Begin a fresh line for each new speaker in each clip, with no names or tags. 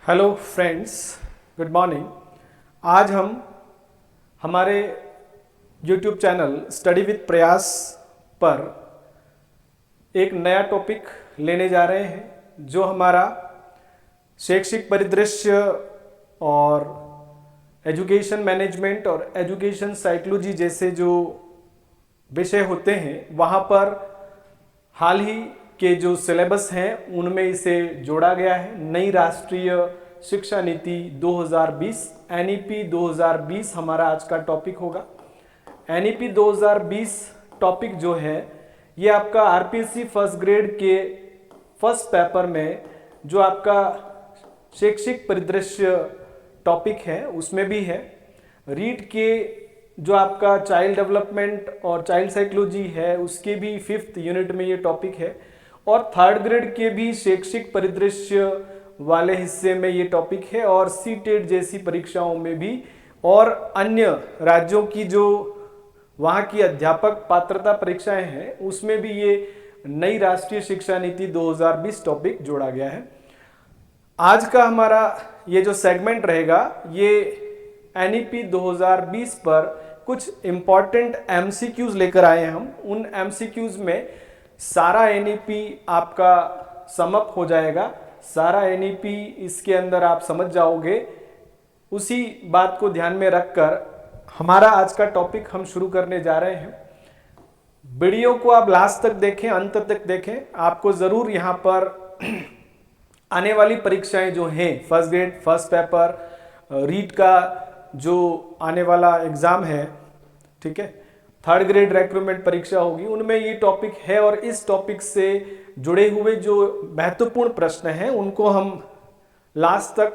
Hello friends, good morning. आज हम हमारे यूट्यूब चैनल स्टडी विद प्रयास पर एक नया टॉपिक लेने जा रहे हैं जो हमारा शैक्षिक परिदृश्य और एजुकेशन मैनेजमेंट और एजुकेशन साइकोलॉजी जैसे जो विषय होते हैं वहाँ पर हाल ही के जो सिलेबस हैं उनमें इसे जोड़ा गया है। नई राष्ट्रीय शिक्षा नीति 2020 एनईपी 2020 हमारा आज का टॉपिक होगा। एनईपी 2020 टॉपिक जो है ये आपका आरपीएससी फर्स्ट ग्रेड के फर्स्ट पेपर में जो आपका शैक्षिक परिदृश्य टॉपिक है उसमें भी है। रीड के जो आपका चाइल्ड डेवलपमेंट और चाइल्ड साइकोलॉजी है उसके भी 5th यूनिट में ये टॉपिक है और थर्ड ग्रेड के भी शैक्षिक परिदृश्य वाले हिस्से में ये टॉपिक है और सीटेट जैसी परीक्षाओं में भी और अन्य राज्यों की जो वहाँ की अध्यापक पात्रता परीक्षाएं हैं उसमें भी ये नई राष्ट्रीय शिक्षा नीति 2020 टॉपिक जोड़ा गया है। आज का हमारा ये जो सेगमेंट रहेगा ये एनईपी 2020 पर कुछ इंपॉर्टेंट एमसीक्यूज लेकर आए हैं हम। उन एमसीक्यूज में सारा एनईपी आपका समअप हो जाएगा, सारा एनईपी इसके अंदर आप समझ जाओगे। उसी बात को ध्यान में रखकर हमारा आज का टॉपिक हम शुरू करने जा रहे हैं। वीडियो को आप लास्ट तक देखें, अंत तक देखें। आपको जरूर यहाँ पर आने वाली परीक्षाएं जो हैं first grade first paper read का जो आने वाला एग्जाम है, ठीक है, थर्ड ग्रेड रिक्रूटमेंट परीक्षा होगी, उनमें ये टॉपिक है और इस टॉपिक से जुड़े हुए जो महत्वपूर्ण प्रश्न हैं उनको हम लास्ट तक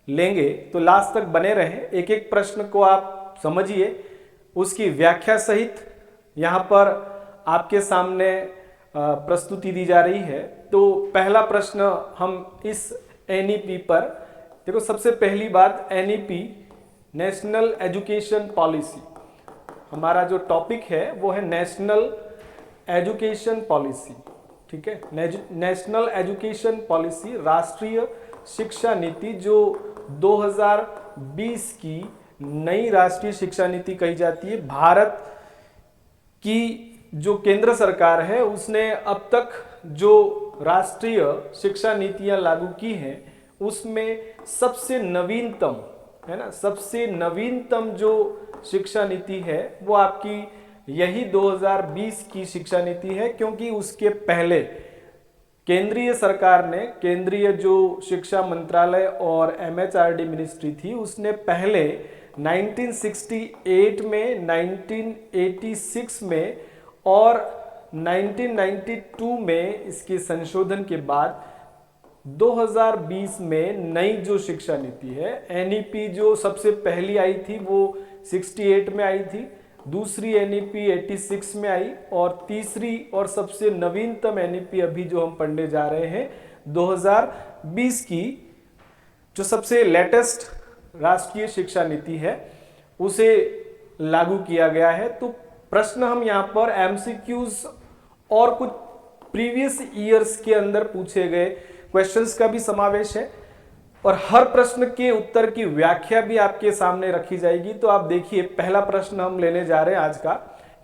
लेंगे। तो लास्ट तक बने रहें, एक एक प्रश्न को आप समझिए, उसकी व्याख्या सहित यहाँ पर आपके सामने प्रस्तुति दी जा रही है। तो पहला प्रश्न हम इस एनईपी पर देखो। सबसे पहली बात, एनईपी नेशनल एजुकेशन पॉलिसी, हमारा जो टॉपिक है वो है नेशनल एजुकेशन पॉलिसी, ठीक है। नेशनल एजुकेशन पॉलिसी राष्ट्रीय शिक्षा नीति जो 2020 की नई राष्ट्रीय शिक्षा नीति कही जाती है। भारत की जो केंद्र सरकार है उसने अब तक जो राष्ट्रीय शिक्षा नीतियां लागू की हैं उसमें सबसे नवीनतम है ना, सबसे नवीनतम जो शिक्षा नीति है वो आपकी यही 2020 की शिक्षा नीति है, क्योंकि उसके पहले केंद्रीय सरकार ने, केंद्रीय जो शिक्षा मंत्रालय और एमएचआरडी मिनिस्ट्री थी उसने पहले 1968 में, 1986 में और 1992 में इसके संशोधन के बाद 2020 में नई जो शिक्षा नीति है एनईपी जो सबसे पहली आई थी वो 68 में आई थी, दूसरी एनईपी 86 में आई और तीसरी और सबसे नवीनतम एनईपी अभी जो हम पढ़ने जा रहे हैं 2020 की जो सबसे लेटेस्ट राष्ट्रीय शिक्षा नीति है उसे लागू किया गया है। तो प्रश्न हम यहाँ पर एमसीक्यूज और कुछ प्रीवियस ईयर्स के अंदर पूछे गए क्वेश्चंस का भी समावेश है और हर प्रश्न के उत्तर की व्याख्या भी आपके सामने रखी जाएगी। तो आप देखिए, पहला प्रश्न हम लेने जा रहे हैं आज का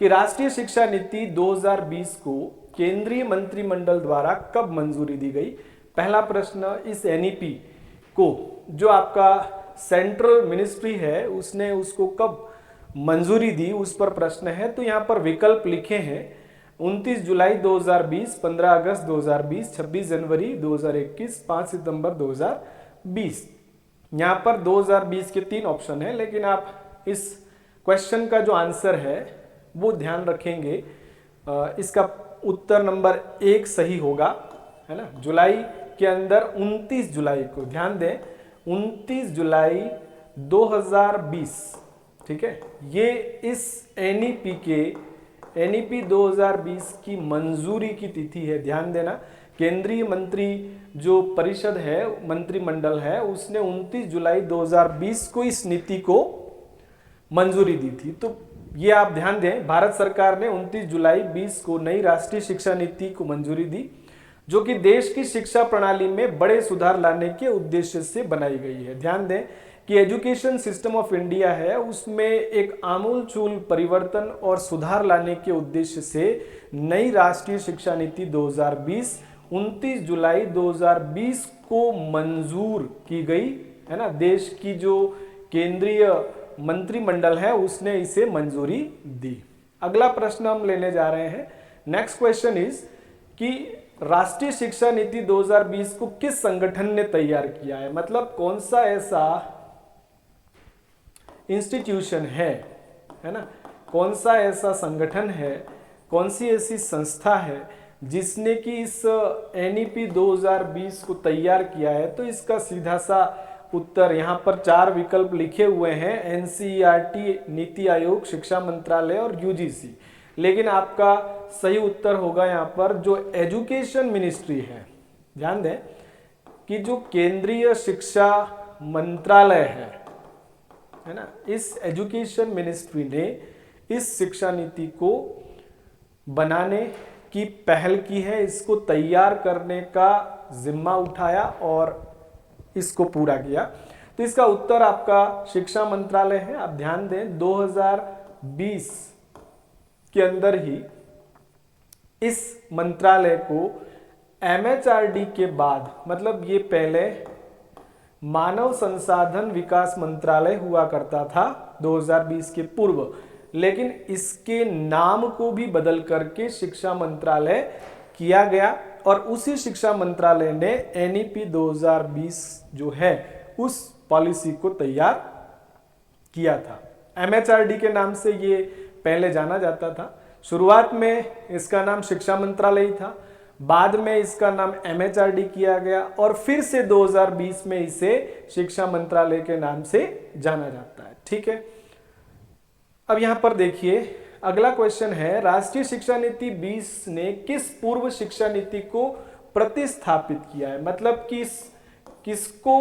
कि राष्ट्रीय शिक्षा नीति 2020 को केंद्रीय मंत्रिमंडल द्वारा कब मंजूरी दी गई। पहला प्रश्न, इस एनईपी को जो आपका सेंट्रल मिनिस्ट्री है उसने उसको कब मंजूरी दी उस पर प्रश्न है। तो यहाँ पर विकल्प लिखे हैं 29 जुलाई 2020, 15 अगस्त 2020, 26 जनवरी 2021, 5 सितंबर 2020। यहाँ पर 2020 के 3 ऑप्शन है, लेकिन आप इस क्वेश्चन का जो आंसर है वो ध्यान रखेंगे, इसका उत्तर नंबर 1 सही होगा, है ना। जुलाई के अंदर 29 जुलाई को, ध्यान दें 29 जुलाई 2020, ठीक है, ये इस एनईपी 2020 की मंजूरी की तिथि है। ध्यान देना, केंद्रीय मंत्री जो परिषद है, मंत्रिमंडल है, उसने 29 जुलाई 2020 को इस नीति को मंजूरी दी थी। तो ये आप ध्यान दें, भारत सरकार ने 29 जुलाई 20 को नई राष्ट्रीय शिक्षा नीति को मंजूरी दी। जो कि देश की शिक्षा प्रणाली में बड़े सुधार लाने के उद्देश्य से बनाई गई है। ध्यान दें कि एजुकेशन सिस्टम ऑफ इंडिया है, उसमें एक आमूलचूल परिवर्तन और सुधार लाने के उद्देश्य से नई राष्ट्रीय शिक्षा नीति 2020 29 जुलाई 2020 को मंजूर की गई है ना। देश की जो केंद्रीय मंत्रिमंडल है उसने इसे मंजूरी दी। अगला प्रश्न हम लेने जा रहे हैं। नेक्स्ट क्वेश्चन इज कि राष्ट्रीय शिक्षा नीति 2020 को किस संगठन ने तैयार किया है, मतलब कौन सा ऐसा इंस्टीट्यूशन है ना, कौन सा ऐसा संगठन है, कौन सी ऐसी संस्था है जिसने कि इस एनईपी 2020 को तैयार किया है। तो इसका सीधा सा उत्तर यहाँ पर 4 विकल्प लिखे हुए हैं, एनसीईआरटी, नीति आयोग, शिक्षा मंत्रालय और यूजीसी। लेकिन आपका सही उत्तर होगा यहाँ पर जो एजुकेशन मिनिस्ट्री है। ध्यान दें कि जो केंद्रीय शिक्षा मंत्रालय है ना, इस एजुकेशन मिनिस्ट्री ने इस शिक्षा नीति को बनाने की पहल की है, इसको तैयार करने का जिम्मा उठाया और इसको पूरा किया। तो इसका उत्तर आपका शिक्षा मंत्रालय है। आप ध्यान दें 2020 के अंदर ही इस मंत्रालय को एमएचआरडी के बाद, मतलब ये पहले मानव संसाधन विकास मंत्रालय हुआ करता था 2020 के पूर्व, लेकिन इसके नाम को भी बदल करके शिक्षा मंत्रालय किया गया और उसी शिक्षा मंत्रालय ने एनईपी 2020 जो है उस पॉलिसी को तैयार किया था। एमएचआरडी के नाम से ये पहले जाना जाता था। शुरुआत में इसका नाम शिक्षा मंत्रालय ही था, बाद में इसका नाम एमएचआरडी किया गया और फिर से 2020 में इसे शिक्षा मंत्रालय के नाम से जाना जाता है। ठीक है, अब यहां पर देखिए अगला क्वेश्चन है, राष्ट्रीय शिक्षा नीति 20 ने किस पूर्व शिक्षा नीति को प्रतिस्थापित किया है, मतलब किसको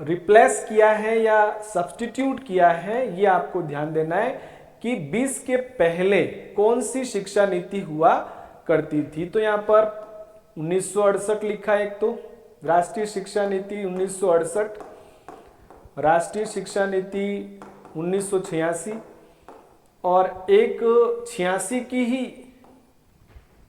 रिप्लेस किया है या सब्स्टिट्यूट किया है। ये आपको ध्यान देना है कि 20 के पहले कौन सी शिक्षा नीति हुआ करती थी। तो यहाँ पर 1968 लिखा है, एक तो राष्ट्रीय शिक्षा नीति 1968, राष्ट्रीय शिक्षा नीति 1986 और एक 86 की ही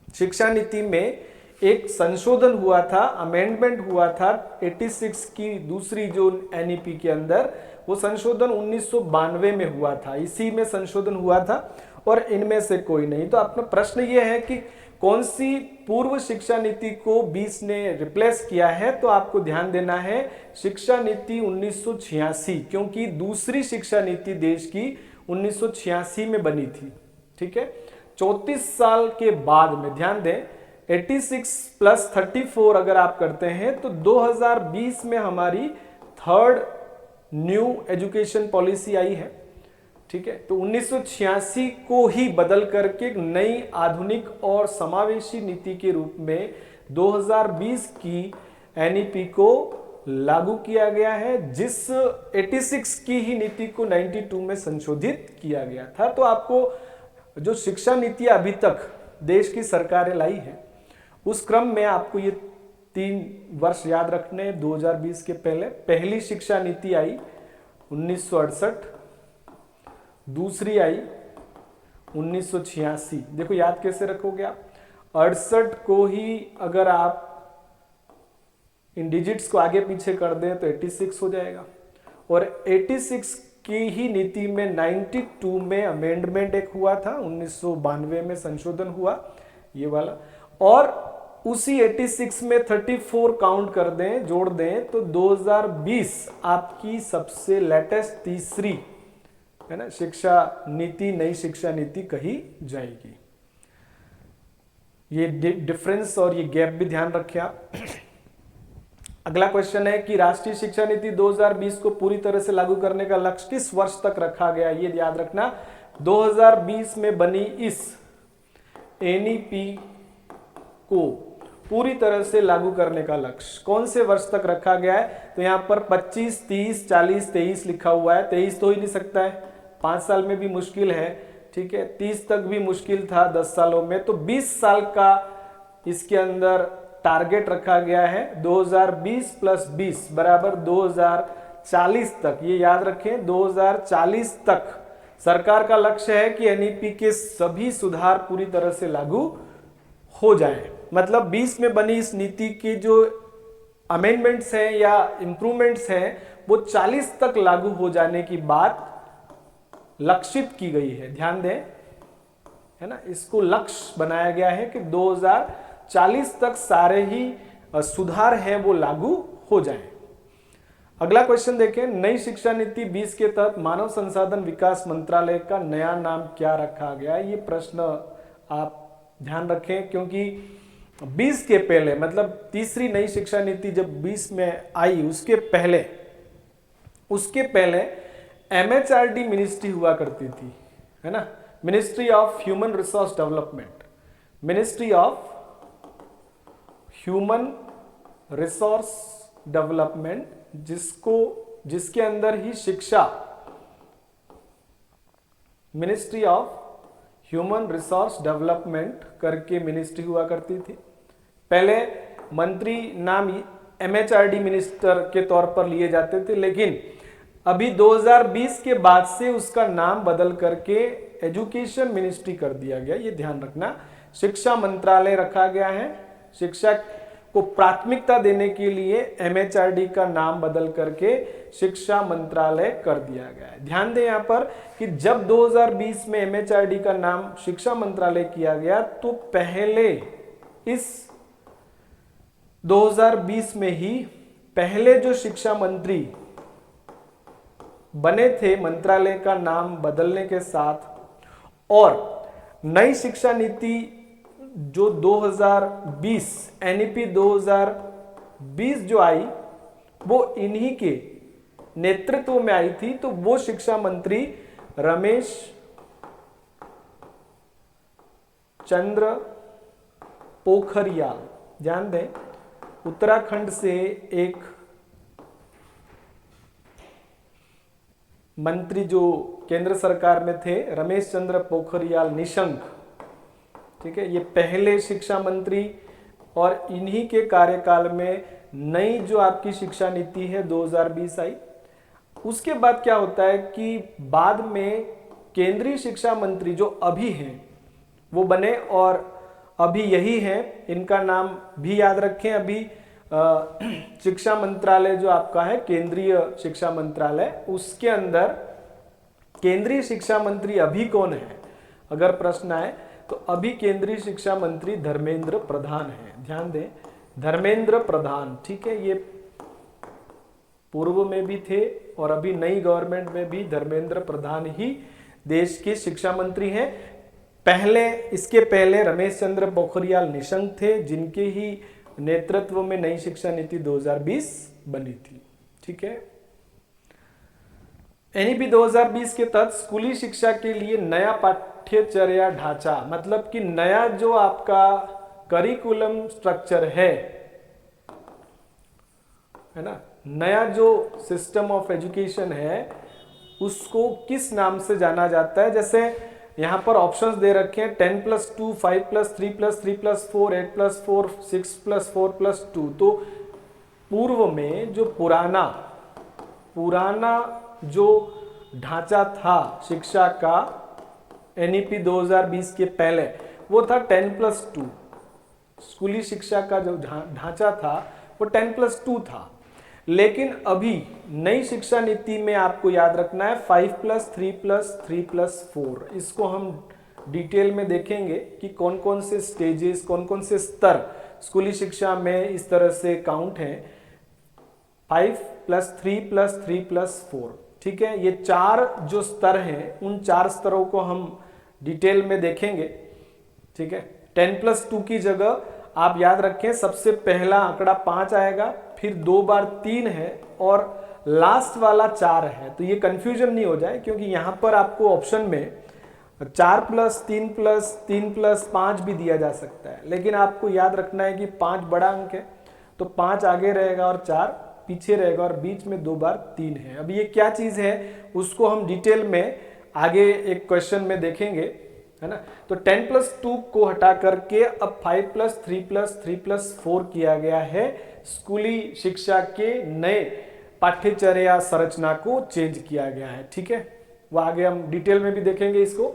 शिक्षा नीति में एक संशोधन हुआ था, अमेंडमेंट हुआ था 86 की दूसरी जो एनईपी के अंदर, वो संशोधन 1992 में हुआ था, इसी में संशोधन हुआ था और इनमें से कोई नहीं। तो अपना प्रश्न ये है कि कौन सी पूर्व शिक्षा नीति को 20 ने रिप्लेस किया है। तो आपको ध्यान देना है शिक्षा नीति 1986, क्योंकि दूसरी शिक्षा नीति देश की 1986 में बनी थी। ठीक है, 34 साल के बाद में, ध्यान दें 86 + 34 अगर आप करते हैं तो 2020 में हमारी 3rd न्यू एजुकेशन पॉलिसी आई है। ठीक है, तो 1986 को ही बदल करके एक नई आधुनिक और समावेशी नीति के रूप में 2020 की एनईपी को लागू किया गया है, जिस 86 की ही नीति को 92 में संशोधित किया गया था। तो आपको जो शिक्षा नीति अभी तक देश की सरकारें लाई है उस क्रम में आपको ये 3 वर्ष याद रखने। 2020 के पहले पहली शिक्षा नीति आई 1968, दूसरी आई 1986। देखो याद कैसे रखोगे आप, 68 को ही अगर आप इन डिजिट्स को आगे पीछे कर दें तो 86 हो जाएगा और 86 की ही नीति में 92 में अमेंडमेंट एक हुआ था, 1992 में संशोधन हुआ ये वाला, और उसी 86 में 34 काउंट कर दें, जोड़ दें तो 2020 आपकी सबसे लेटेस्ट तीसरी है ना शिक्षा नीति, नई शिक्षा नीति कही जाएगी। ये डिफरेंस और ये गैप भी ध्यान रखें आप। अगला क्वेश्चन है कि राष्ट्रीय शिक्षा नीति 2020 को पूरी तरह से लागू करने का लक्ष्य किस वर्ष तक रखा गया, ये याद रखना। 2020 में बनी इस एनईपी को पूरी तरह से लागू करने का लक्ष्य कौन से वर्ष तक रखा गया है। तो यहां पर 25, 30, 40, 23 लिखा हुआ है। 23 तो ही नहीं सकता है, 5 साल में भी मुश्किल है। ठीक है, 30 तक भी मुश्किल था 10 सालों में। तो 20 साल का इसके अंदर टारगेट रखा गया है 2020 प्लस 20 बराबर 2040 तक। ये याद रखें, 2040 तक सरकार का लक्ष्य है कि एनईपी के सभी सुधार पूरी तरह से लागू हो जाए। मतलब 20 में बनी इस नीति की जो अमेंडमेंट्स हैं या इंप्रूवमेंट्स हैं वो 40 तक लागू हो जाने की बात लक्षित की गई है। ध्यान दें, है ना, इसको लक्ष्य बनाया गया है कि 2040 तक सारे ही सुधार हैं वो लागू हो जाएं। अगला क्वेश्चन देखें, नई शिक्षा नीति 20 के तहत मानव संसाधन विकास मंत्रालय का नया नाम क्या रखा गया? ये प्रश्न आप ध्यान रखें, क्योंकि 20 के पहले मतलब तीसरी नई शिक्षा नीति जब 20 में आई उसके पहले एमएचआरडी मिनिस्ट्री हुआ करती थी, है ना, ministry of human resource development, ministry of human resource development, जिसके अंदर ही शिक्षा, ministry of human resource development करके मिनिस्ट्री हुआ करती थी। पहले मंत्री नाम एमएचआरडी मिनिस्टर के तौर पर लिए जाते थे, लेकिन अभी 2020 के बाद से उसका नाम बदल करके एजुकेशन मिनिस्ट्री कर दिया गया। ये ध्यान रखना, शिक्षा मंत्रालय रखा गया है। शिक्षा को प्राथमिकता देने के लिए एमएचआरडी का नाम बदल करके शिक्षा मंत्रालय कर दिया गया है। ध्यान दें यहां पर कि जब 2020 में एमएचआरडी का नाम शिक्षा मंत्रालय किया गया तो पहले इस 2020 में ही पहले जो शिक्षा मंत्री बने थे मंत्रालय का नाम बदलने के साथ, और नई शिक्षा नीति जो 2020 एनईपी 2020 जो आई वो इन्हीं के नेतृत्व में आई थी, तो वो शिक्षा मंत्री रमेश चंद्र पोखरियाल, ध्यान दें, उत्तराखंड से एक मंत्री जो केंद्र सरकार में थे, रमेश चंद्र पोखरियाल निशंक, ठीक है, ये पहले शिक्षा मंत्री, और इन्हीं के कार्यकाल में नई जो आपकी शिक्षा नीति है 2020 आई। उसके बाद क्या होता है कि बाद में केंद्रीय शिक्षा मंत्री जो अभी हैं वो बने, और अभी यही हैं, इनका नाम भी याद रखें। अभी शिक्षा मंत्रालय जो आपका है केंद्रीय शिक्षा मंत्रालय, उसके अंदर केंद्रीय शिक्षा मंत्री अभी कौन है अगर प्रश्न आए तो अभी केंद्रीय शिक्षा मंत्री धर्मेंद्र प्रधान है। ध्यान दें, धर्मेंद्र प्रधान, ठीक है, ये पूर्व में भी थे और अभी नई गवर्नमेंट में भी धर्मेंद्र प्रधान ही देश के शिक्षा मंत्री हैं। इसके पहले रमेश चंद्र पोखरियाल निशंक थे, जिनके ही नेतृत्व में नई शिक्षा नीति 2020 बनी थी। ठीक है, एनईपी 2020 के तहत स्कूली शिक्षा के लिए नया पाठ्यचर्या ढांचा, मतलब कि नया जो आपका करिकुलम स्ट्रक्चर है ना, नया जो सिस्टम ऑफ एजुकेशन है उसको किस नाम से जाना जाता है? जैसे यहां पर ऑप्शंस दे रखे हैं 10+2, 5+3+3+4, 8+4, 6+4+2। तो पूर्व में जो पुराना जो ढांचा था शिक्षा का एनईपी 2020 के पहले, वो था 10+2। स्कूली शिक्षा का जो ढांचा था वो 10+2 था, लेकिन अभी नई शिक्षा नीति में आपको याद रखना है 5+3+3+4। इसको हम डिटेल में देखेंगे कि कौन कौन से स्टेजेस, कौन कौन से स्तर स्कूली शिक्षा में इस तरह से काउंट हैं। 5+3+3+4, ठीक है, ये 4 जो स्तर हैं उन 4 स्तरों को हम डिटेल में देखेंगे। ठीक है, 10+2 की जगह आप याद रखें सबसे पहला आंकड़ा 5 आएगा, फिर 2 बार 3 है और लास्ट वाला 4 है। तो ये कंफ्यूजन नहीं हो जाए, क्योंकि यहां पर आपको ऑप्शन में 4+3+3+5 भी दिया जा सकता है, लेकिन आपको याद रखना है कि 5 बड़ा अंक है तो 5 आगे रहेगा और 4 पीछे रहेगा और बीच में 2 बार 3 है। अब ये क्या चीज है उसको हम डिटेल में आगे एक क्वेश्चन में देखेंगे। है ना। तो 10+2 को हटा करके अब 5+3+3+4 किया गया है। स्कूली शिक्षा के नए पाठ्यचर्या संरचना को चेंज किया गया है, ठीक है। वो आगे हम डिटेल में भी देखेंगे इसको।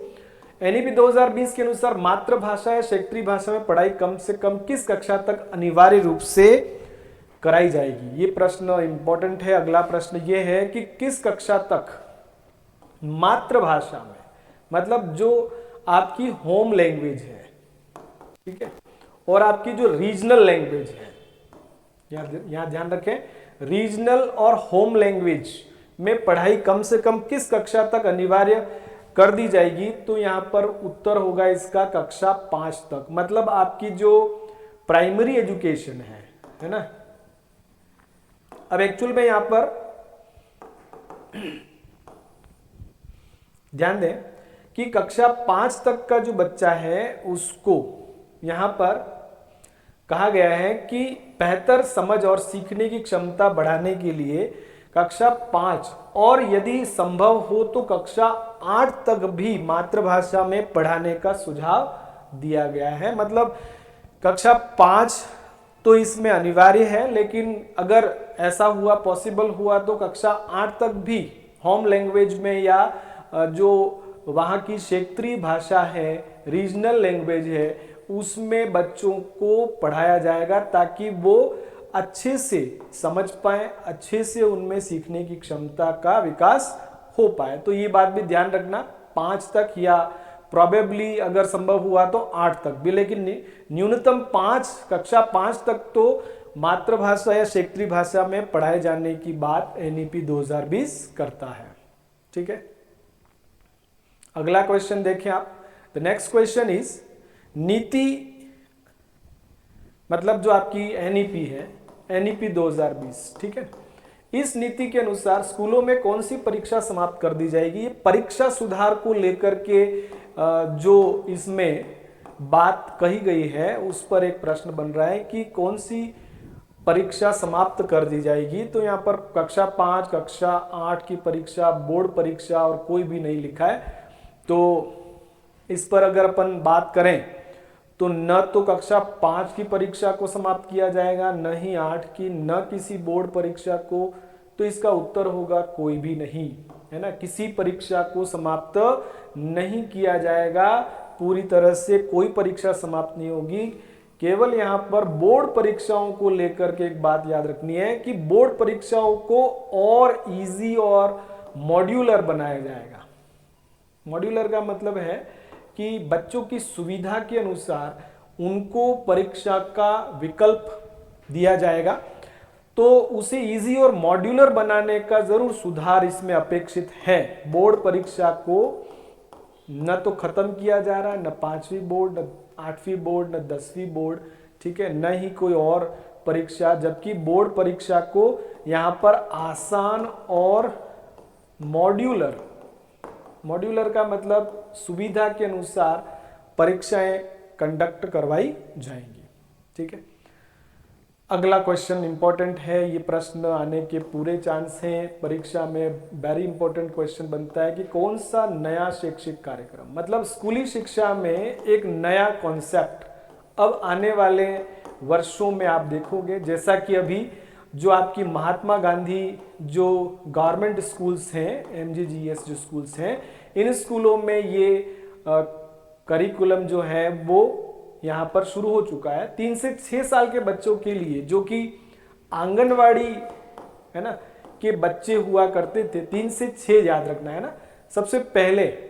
एनईपी 2020 के अनुसार मातृभाषा या क्षेत्रीय भाषा में पढ़ाई कम से कम किस कक्षा तक अनिवार्य रूप से कराई जाएगी, ये प्रश्न इंपॉर्टेंट है। अगला प्रश्न ये है कि किस कक्षा तक मातृभाषा में, मतलब जो आपकी होम लैंग्वेज है, ठीक है, और आपकी जो रीजनल लैंग्वेज है, यहां ध्यान रखें, रीजनल और होम लैंग्वेज में पढ़ाई कम से कम किस कक्षा तक अनिवार्य कर दी जाएगी। तो यहां पर उत्तर होगा इसका कक्षा 5 तक। मतलब आपकी जो प्राइमरी एजुकेशन है ना। अब एक्चुअल में यहां पर ध्यान दें कि कक्षा 5 तक का जो बच्चा है उसको यहां पर कहा गया है कि बेहतर समझ और सीखने की क्षमता बढ़ाने के लिए कक्षा 5 और यदि संभव हो तो कक्षा 8 तक भी मातृभाषा में पढ़ाने का सुझाव दिया गया है। मतलब कक्षा 5 तो इसमें अनिवार्य है, लेकिन अगर ऐसा हुआ, पॉसिबल हुआ, तो कक्षा 8 तक भी होम लैंग्वेज में या जो वहाँ की क्षेत्रीय भाषा है, रीजनल लैंग्वेज है, उसमें बच्चों को पढ़ाया जाएगा ताकि वो अच्छे से समझ पाए, अच्छे से उनमें सीखने की क्षमता का विकास हो पाए। तो ये बात भी ध्यान रखना, 5 तक या प्रोबेबली अगर संभव हुआ तो 8 तक भी, लेकिन न्यूनतम कक्षा 5 तक तो मातृभाषा या क्षेत्रीय भाषा में पढ़ाए जाने की बात एनईपी 2020 करता है, ठीक है। अगला क्वेश्चन देखें आप। द नेक्स्ट क्वेश्चन इज नीति, मतलब जो आपकी एनईपी है, एनईपी 2020, ठीक है। इस नीति के अनुसार स्कूलों में कौन सी परीक्षा समाप्त कर दी जाएगी। ये परीक्षा सुधार को लेकर के जो इसमें बात कही गई है उस पर एक प्रश्न बन रहा है कि कौन सी परीक्षा समाप्त कर दी जाएगी। तो यहाँ पर कक्षा 5, कक्षा 8 की परीक्षा, बोर्ड परीक्षा और कोई भी नहीं लिखा है। तो इस पर अगर अपन बात करें तो न तो कक्षा 5 की परीक्षा को समाप्त किया जाएगा, न ही 8 की, न किसी बोर्ड परीक्षा को। तो इसका उत्तर होगा कोई भी नहीं, है ना। किसी परीक्षा को समाप्त नहीं किया जाएगा, पूरी तरह से कोई परीक्षा समाप्त नहीं होगी। केवल यहाँ पर बोर्ड परीक्षाओं को लेकर के एक बात याद रखनी है कि बोर्ड परीक्षाओं को और इजी और मॉड्यूलर बनाया जाएगा। मॉड्यूलर का मतलब है कि बच्चों की सुविधा के अनुसार उनको परीक्षा का विकल्प दिया जाएगा। तो उसे इजी और मॉड्यूलर बनाने का जरूर सुधार इसमें अपेक्षित है। बोर्ड परीक्षा को न तो खत्म किया जा रहा है, न 5वीं बोर्ड, न 8वीं बोर्ड, न 10वीं बोर्ड, ठीक है, न ही कोई और परीक्षा। जबकि बोर्ड परीक्षा को यहाँ पर आसान और मॉड्यूलर का मतलब सुविधा के अनुसार परीक्षाएं कंडक्ट करवाई जाएंगी, ठीक है। अगला क्वेश्चन इंपॉर्टेंट है, ये प्रश्न आने के पूरे चांस हैं परीक्षा में। वेरी इंपॉर्टेंट क्वेश्चन बनता है कि कौन सा नया शैक्षिक कार्यक्रम, मतलब स्कूली शिक्षा में एक नया कॉन्सेप्ट अब आने वाले वर्षों में आप देखोगे। जैसा कि अभी जो आपकी महात्मा गांधी जो गवर्नमेंट स्कूल्स हैं, एमजीजीएस जो स्कूल्स हैं, इन स्कूलों में ये करिकुलम जो है वो यहाँ पर शुरू हो चुका है। 3 से 6 साल के बच्चों के लिए, जो कि आंगनवाड़ी है ना के बच्चे हुआ करते थे, 3 से 6 याद रखना है ना। सबसे पहले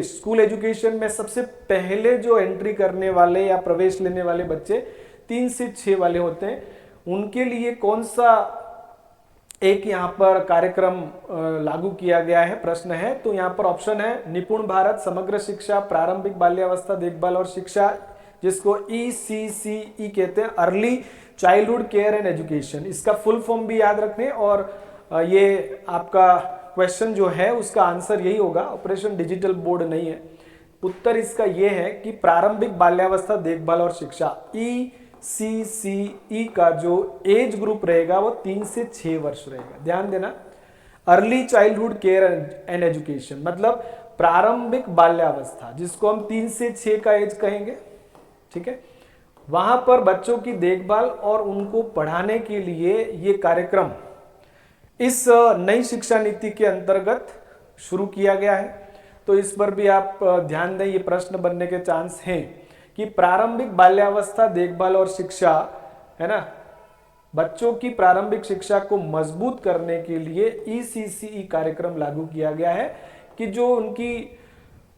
स्कूल एजुकेशन में सबसे पहले जो एंट्री करने वाले या प्रवेश लेने वाले बच्चे 3 से 6 वाले होते हैं। उनके लिए कौन सा एक यहाँ पर कार्यक्रम लागू किया गया है, प्रश्न है। तो यहाँ पर ऑप्शन है निपुण भारत, समग्र शिक्षा, प्रारंभिक बाल्यावस्था देखभाल और शिक्षा, जिसको ECCE कहते हैं, early childhood care and education. इसका फुल फॉर्म भी याद रखें और ये आपका क्वेश्चन जो है उसका आंसर यही होगा, ऑपरेशन डिजिटल बोर्ड नहीं है। उत्तर इसका ये है कि प्रारंभिक बाल्यावस्था देखभाल और शिक्षा, ECCE का जो एज ग्रुप रहेगा वो 3 से 6 वर्ष रहेगा। ध्यान देना, early childhood care and education मतलब प्रारंभिक बाल्यावस्था, जिसको हम 3 से 6 का एज कहेंगे, ठीक है, वहां पर बच्चों की देखभाल और उनको पढ़ाने के लिए ये कार्यक्रम इस नई शिक्षा नीति के अंतर्गत शुरू किया गया है। तो इस पर भी आप ध्यान दें, ये प्रश्न बनने के चांस हैं कि प्रारंभिक बाल्यावस्था देखभाल और शिक्षा, है ना, बच्चों की प्रारंभिक शिक्षा को मजबूत करने के लिए ECCE कार्यक्रम लागू किया गया है कि जो उनकी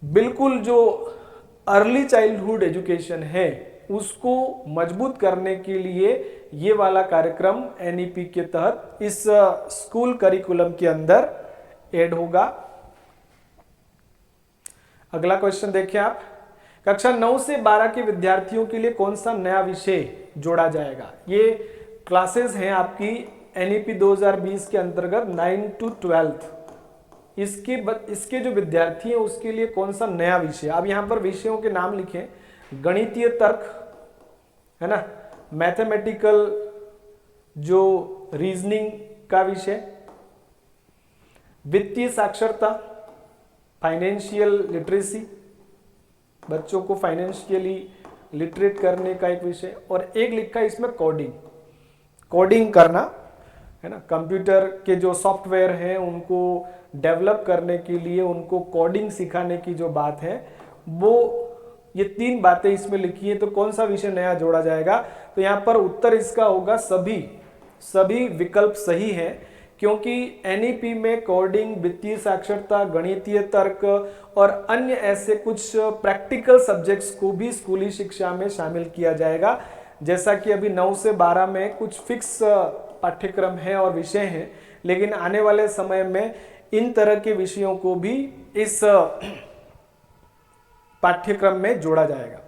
बिल्कुल जो अर्ली चाइल्डहुड एजुकेशन है उसको मजबूत करने के लिए ये वाला कार्यक्रम NEP के तहत इस स्कूल करिकुलम के अंदर ऐड होगा। अगला क्वेश्चन देखिए आप, कक्षा 9 से 12 के विद्यार्थियों के लिए कौन सा नया विषय जोड़ा जाएगा। ये क्लासेस हैं आपकी NEP 2020 के अंतर्गत 9 to 12। इसके जो विद्यार्थी हैं उसके लिए कौन सा नया विषय, अब यहां पर विषयों के नाम लिखें, गणितीय तर्क, है ना, मैथमेटिकल जो रीजनिंग का विषय, वित्तीय साक्षरता, फाइनेंशियल लिटरेसी, बच्चों को फाइनेंशियली लिटरेट करने का एक विषय, और एक लिखा है इसमें कोडिंग करना, है ना, कंप्यूटर के जो सॉफ्टवेयर हैं उनको डेवलप करने के लिए उनको कोडिंग सिखाने की जो बात है वो, ये 3 बातें इसमें लिखी है। तो कौन सा विषय नया जोड़ा जाएगा, तो यहाँ पर उत्तर इसका होगा सभी विकल्प सही है, क्योंकि NEP में कोडिंग, वित्तीय साक्षरता, गणितीय तर्क और अन्य ऐसे कुछ प्रैक्टिकल सब्जेक्ट्स को भी स्कूली शिक्षा में शामिल किया जाएगा। जैसा कि अभी 9 से 12 में कुछ फिक्स पाठ्यक्रम है और विषय हैं, लेकिन आने वाले समय में इन तरह के विषयों को भी इस पाठ्यक्रम में जोड़ा जाएगा।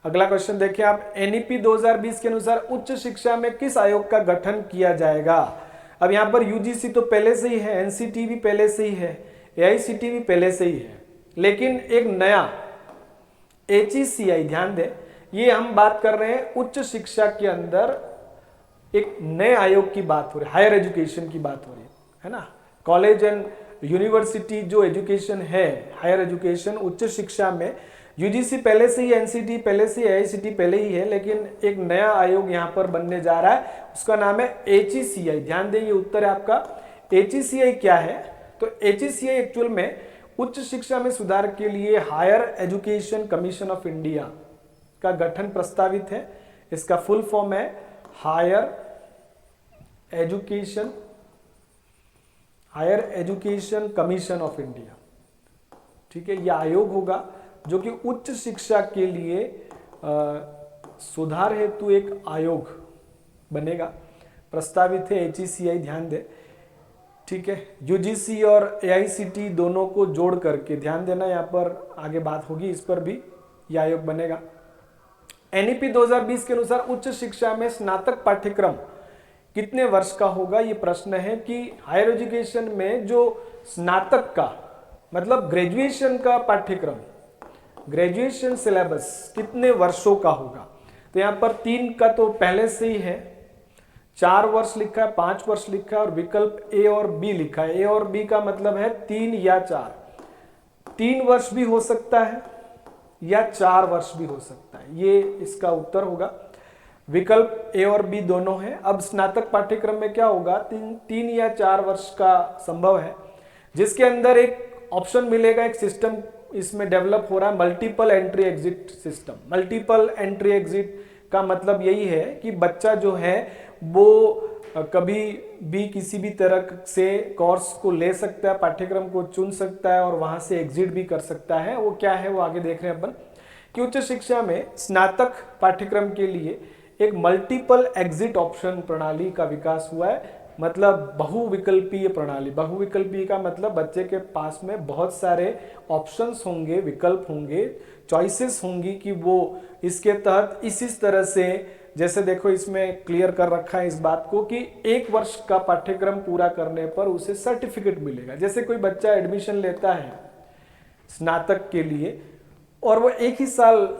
अगला क्वेश्चन देखिए आप, NEP 2020 के अनुसार उच्च शिक्षा में किस आयोग का गठन किया जाएगा। अब यहां पर UGC तो पहले से ही है, NCT भी पहले से ही है, AICT भी पहले से ही है, लेकिन एक नया HECI, ध्यान दें, ये हम बात कर रहे हैं उच्च शिक्षा के अंदर एक नए आयोग की बात हो रही है, हायर एजुकेशन की बात हो रही है ना। कॉलेज एंड यूनिवर्सिटी जो एजुकेशन है, हायर एजुकेशन उच्च शिक्षा में UGC पहले से ही, NCT पहले से ही, AICT पहले ही है, लेकिन एक नया आयोग यहाँ पर बनने जा रहा है, उसका नाम है HECI। ध्यान दें, ये उत्तर है आपका। HECI क्या है, तो HECI एक्चुअल में उच्च शिक्षा में सुधार के लिए higher education commission of India का गठन प्रस्तावित है। इसका फुल फॉर्म है higher education commission of India, ठीक है। यह आयोग होगा जो कि उच्च शिक्षा के लिए सुधार हेतु एक आयोग बनेगा, प्रस्तावित है HECI, ध्यान दें, ठीक है। UGC और AICT दोनों को जोड़ करके, ध्यान देना, यहाँ पर आगे बात होगी, इस पर भी यह आयोग बनेगा। NEP 2020 के अनुसार उच्च शिक्षा में स्नातक पाठ्यक्रम कितने वर्ष का होगा, ये प्रश्न है कि हायर एजुकेशन में जो स्नातक का मतलब ग्रेजुएशन का पाठ्यक्रम, ग्रेजुएशन सिलेबस कितने वर्षों का होगा। तो यहाँ पर 3 का तो पहले से ही है, 4 वर्ष लिखा है, 5 वर्ष लिखा है, और विकल्प A और B लिखा है। A और B का मतलब है 3 या 4, 3 वर्ष भी हो सकता है या 4 वर्ष भी हो सकता है, ये इसका उत्तर होगा। विकल्प A और B दोनों हैं। अब स्नातक पाठ्यक्रम में क्या होगा, 3 या 4 वर्ष का संभव है, जिसके अंदर एक ऑप्शन मिलेगा, एक सिस्टम इसमें डेवलप हो रहा है, multiple entry exit system. Multiple entry exit का मतलब यही है कि बच्चा जो है वो कभी भी किसी भी तरह से कोर्स को ले सकता है, पाठ्यक्रम को चुन सकता है और वहां से एग्जिट भी कर सकता है। वो क्या है वो आगे देख रहे हैं अपन, कि उच्च शिक्षा में स्नातक पाठ्यक्रम के लिए एक मल्टीपल एग्जिट ऑप्शन प्रणाली का विकास हुआ है, मतलब बहुविकल्पीय प्रणाली। बहुविकल्पीय का मतलब बच्चे के पास में बहुत सारे ऑप्शंस होंगे, विकल्प होंगे, चॉइसेस होंगी कि वो इसके तहत इस तरह से, जैसे देखो इसमें क्लियर कर रखा है इस बात को कि 1 वर्ष का पाठ्यक्रम पूरा करने पर उसे सर्टिफिकेट मिलेगा। जैसे कोई बच्चा एडमिशन लेता है स्नातक के लिए और वो 1 ही साल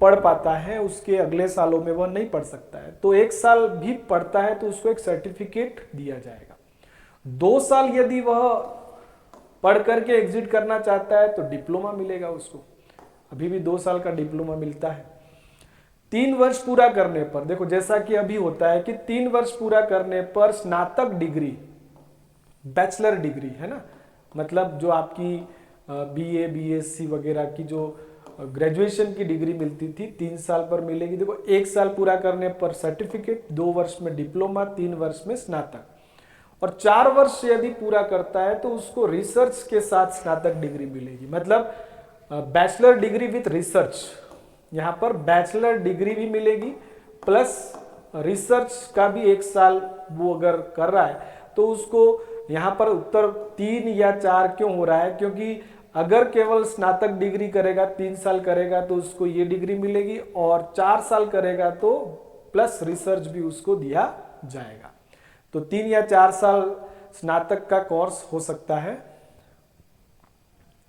पढ़ पाता है, उसके अगले सालों में वह नहीं पढ़ सकता है, तो 1 साल भी पढ़ता है तो उसको एक सर्टिफिकेट दिया जाएगा। 2 साल यदि वह पढ़ करके एग्जिट करना चाहता है तो डिप्लोमा मिलेगा उसको, अभी भी 2 साल का डिप्लोमा मिलता है। 3 वर्ष पूरा करने पर, देखो जैसा कि अभी होता है कि 3 वर्ष पूरा करने पर स्नातक डिग्री, बैचलर डिग्री है ना, मतलब जो आपकी बीए बीएससी वगैरह की जो ग्रेजुएशन की डिग्री मिलती थी 3 साल पर मिलेगी। देखो 1 साल पूरा करने पर सर्टिफिकेट, 2 वर्ष में डिप्लोमा, 3 वर्ष में स्नातक, और 4 वर्ष यदि पूरा करता है तो उसको रिसर्च के साथ स्नातक डिग्री मिलेगी। मतलब बैचलर डिग्री विथ रिसर्च, यहाँ पर बैचलर डिग्री भी मिलेगी प्लस रिसर्च का भी 1 साल वो अगर कर रहा है तो उसको, यहाँ पर उत्तर 3 या 4 क्यों हो रहा है, क्योंकि अगर केवल स्नातक डिग्री करेगा 3 साल करेगा तो उसको ये डिग्री मिलेगी, और 4 साल करेगा तो प्लस रिसर्च भी उसको दिया जाएगा। तो 3 या 4 साल स्नातक का कोर्स हो सकता है।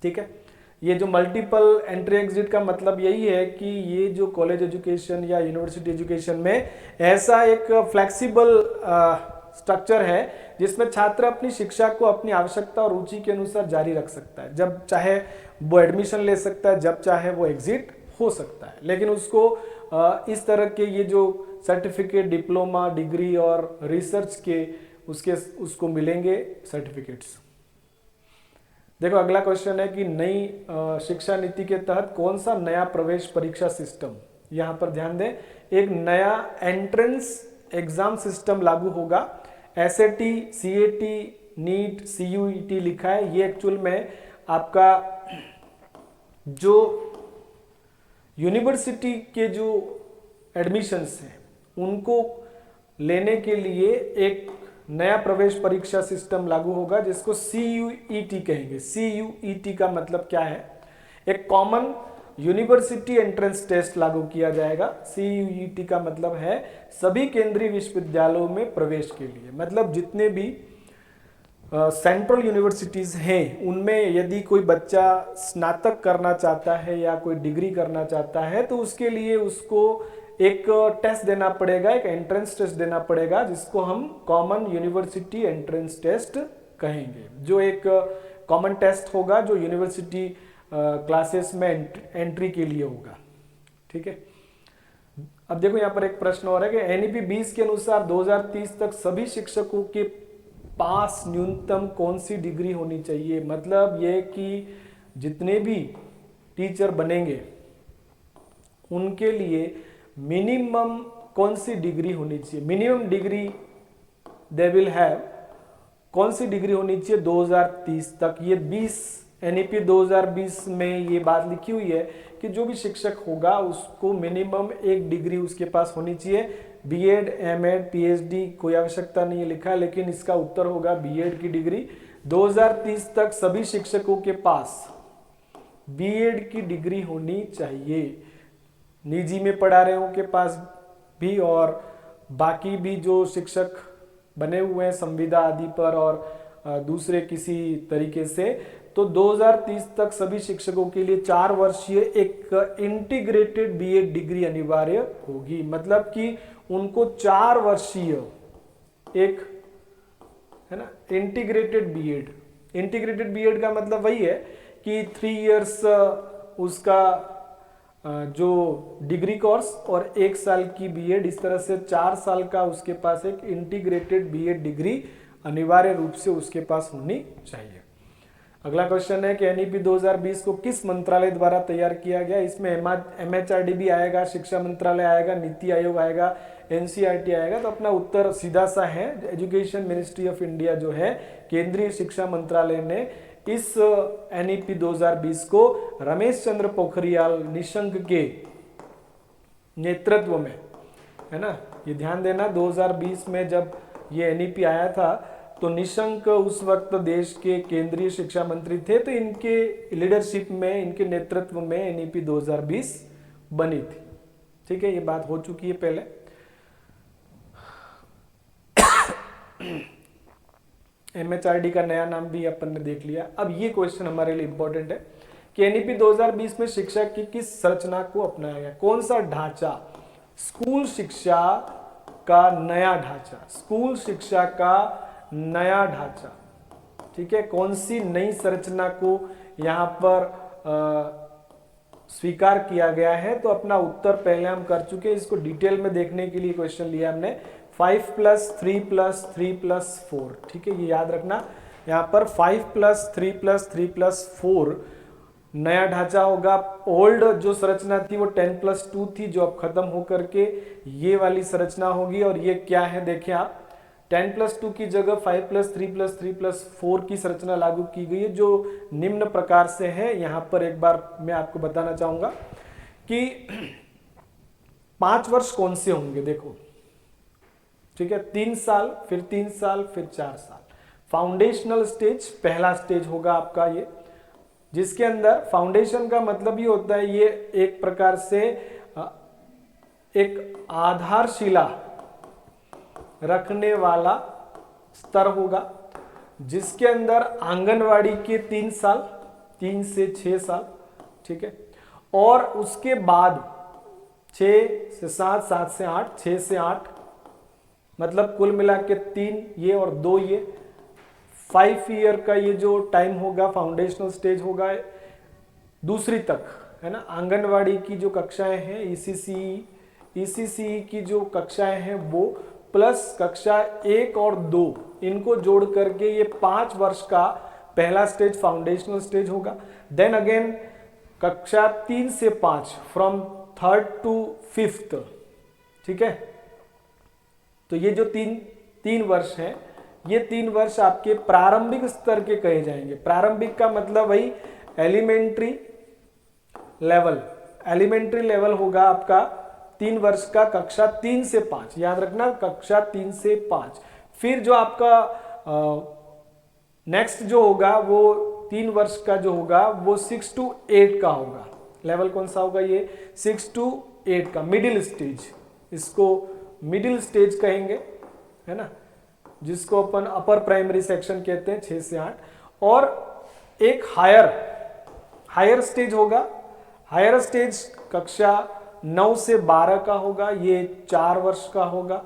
ठीक है, ये जो मल्टीपल एंट्री एग्जिट का मतलब यही है कि ये जो कॉलेज एजुकेशन या यूनिवर्सिटी एजुकेशन में ऐसा एक फ्लेक्सिबल स्ट्रक्चर है जिसमें छात्र अपनी शिक्षा को अपनी आवश्यकता और रुचि के अनुसार जारी रख सकता है। जब चाहे वो एडमिशन ले सकता है, जब चाहे वो एग्जिट हो सकता है, लेकिन उसको इस तरह के ये जो सर्टिफिकेट, डिप्लोमा, डिग्री और रिसर्च के उसको मिलेंगे सर्टिफिकेट्स। देखो अगला क्वेश्चन है कि नई शिक्षा नीति के तहत कौन सा नया प्रवेश परीक्षा सिस्टम, यहाँ पर ध्यान दें, एक नया एंट्रेंस एग्जाम सिस्टम लागू होगा। एसएटी, सीएटी, नीट, सीयूईटी लिखा है, ये एक्चुअल में आपका जो यूनिवर्सिटी के जो एडमिशन्स हैं उनको लेने के लिए एक नया प्रवेश परीक्षा सिस्टम लागू होगा जिसको सीयूईटी कहेंगे। सीयूईटी का मतलब क्या है, एक कॉमन यूनिवर्सिटी एंट्रेंस टेस्ट लागू किया जाएगा। सीयूईटी का मतलब है सभी केंद्रीय विश्वविद्यालयों में प्रवेश के लिए, मतलब जितने भी सेंट्रल यूनिवर्सिटीज हैं उनमें यदि कोई बच्चा स्नातक करना चाहता है या कोई डिग्री करना चाहता है तो उसके लिए उसको एक टेस्ट देना पड़ेगा, एक एंट्रेंस टेस्ट देना पड़ेगा जिसको हम कॉमन यूनिवर्सिटी एंट्रेंस टेस्ट कहेंगे, जो एक कॉमन टेस्ट होगा जो यूनिवर्सिटी क्लासेस में एंट्री के लिए होगा। ठीक है, अब देखो यहाँ पर एक प्रश्न और है कि एनईपी 20 के अनुसार 2030 तक सभी शिक्षकों के पास न्यूनतम कौन सी डिग्री होनी चाहिए। मतलब ये कि जितने भी टीचर बनेंगे उनके लिए मिनिमम कौन सी डिग्री होनी चाहिए, minimum degree they will have, कौन सी डिग्री होनी चाहिए 2030 तक। ये 20 एनईपी 2020 में ये बात लिखी हुई है कि जो भी शिक्षक होगा उसको मिनिमम एक डिग्री उसके पास होनी चाहिए। बीएड, एमएड, पीएचडी कोई आवश्यकता नहीं है लिखा है, लेकिन इसका उत्तर होगा बीएड की डिग्री। 2030 तक सभी शिक्षकों के पास बीएड की डिग्री होनी चाहिए, निजी में पढ़ा रहे हो के पास भी और बाकी भी जो शिक्षक बने हुए हैं संविदा आदि पर और दूसरे किसी तरीके से, तो 2030 तक सभी शिक्षकों के लिए 4 वर्षीय एक इंटीग्रेटेड बीएड डिग्री अनिवार्य होगी। मतलब कि उनको 4 वर्षीय एक, है ना, इंटीग्रेटेड बीएड। इंटीग्रेटेड बीएड का मतलब वही है कि 3 इयर्स उसका जो डिग्री कोर्स और 1 साल की बीएड, इस तरह से 4 साल का उसके पास एक इंटीग्रेटेड बीएड डिग्री अनिवार्य रूप से उसके पास होनी चाहिए। अगला क्वेश्चन है कि एनईपी 2020 को किस मंत्रालय द्वारा तैयार किया गया। इसमें एमएचआरडी भी आएगा, शिक्षा मंत्रालय आएगा, नीति आयोग आएगा, एनसीईआरटी आएगा। तो अपना उत्तर सीधा सा है, एजुकेशन मिनिस्ट्री ऑफ इंडिया जो है, केंद्रीय शिक्षा मंत्रालय ने इस एनईपी 2020 को रमेश चंद्र पोखरियाल निशंक के नेतृत्व में, है ना, ये ध्यान देना 2020 में जब ये एनईपी आया था तो निशंक उस वक्त देश के केंद्रीय शिक्षा मंत्री थे, तो इनके लीडरशिप में, इनके नेतृत्व में एनईपी 2020 बनी थी। ठीक है, ये बात हो चुकी है पहले। एमएचआरडी का नया नाम भी अपन ने देख लिया। अब ये क्वेश्चन हमारे लिए इंपॉर्टेंट है कि एनईपी 2020 में शिक्षा की किस संरचना को अपनाया गया, कौन सा ढांचा, स्कूल शिक्षा का नया ढांचा, स्कूल शिक्षा का नया ढांचा। ठीक है, कौन सी नई संरचना को यहाँ पर स्वीकार किया गया है, तो अपना उत्तर पहले हम कर चुके हैं। इसको डिटेल में देखने के लिए क्वेश्चन लिया हमने 5 + 3 + 3 + 4, ठीक है, ये याद रखना। यहाँ पर 5 + 3 + 3 + 4 नया ढांचा होगा। ओल्ड जो संरचना थी वो 10 + 2 थी, जो अब खत्म होकर के ये वाली संरचना होगी। और ये क्या है, देखिए आप 10 + 2 की जगह 5 + 3 + 3 + 4 की संरचना लागू की गई है, जो निम्न प्रकार से है। यहां पर एक बार मैं आपको बताना चाहूंगा कि 5 वर्ष कौन से होंगे, देखो, ठीक है, 3 साल, फिर 3 साल, फिर 4 साल। फाउंडेशनल स्टेज पहला स्टेज होगा आपका ये, जिसके अंदर फाउंडेशन का मतलब ये होता है, ये एक प्रकार से एक आधारशिला रखने वाला स्तर होगा, जिसके अंदर आंगनवाड़ी के 3 साल, 3 से 6 साल, ठीक है, और उसके बाद 6 से 7, 7 से 8, 6 से 8, मतलब कुल मिला के 3 ये और 2 ये, 5 ईयर का ये जो टाइम होगा फाउंडेशनल स्टेज होगा दूसरी तक, है ना। आंगनवाड़ी की जो कक्षाएं हैं, ईसीसी की जो कक्षाएं हैं वो प्लस कक्षा 1 और 2, इनको जोड़ करके ये 5 वर्ष का पहला स्टेज फाउंडेशनल स्टेज होगा। देन अगेन कक्षा 3 से 5, फ्रॉम 3rd to 5th, ठीक है। तो ये जो तीन वर्ष हैं, ये 3 वर्ष आपके प्रारंभिक स्तर के कहे जाएंगे। प्रारंभिक का मतलब वही एलिमेंट्री लेवल होगा आपका 3 वर्ष का, कक्षा 3 से 5, याद रखना, कक्षा 3 से 5। फिर जो आपका नेक्स्ट जो होगा वो 3 वर्ष का जो होगा वो 6 to 8 का होगा। लेवल कौन सा होगा, ये 6 to 8 का मिडिल स्टेज, इसको मिडिल स्टेज कहेंगे, है ना, जिसको अपन अपर प्राइमरी सेक्शन कहते हैं, 6 से 8। और एक हायर स्टेज होगा। हायर स्टेज कक्षा 9 से 12 का होगा, ये 4 वर्ष का होगा,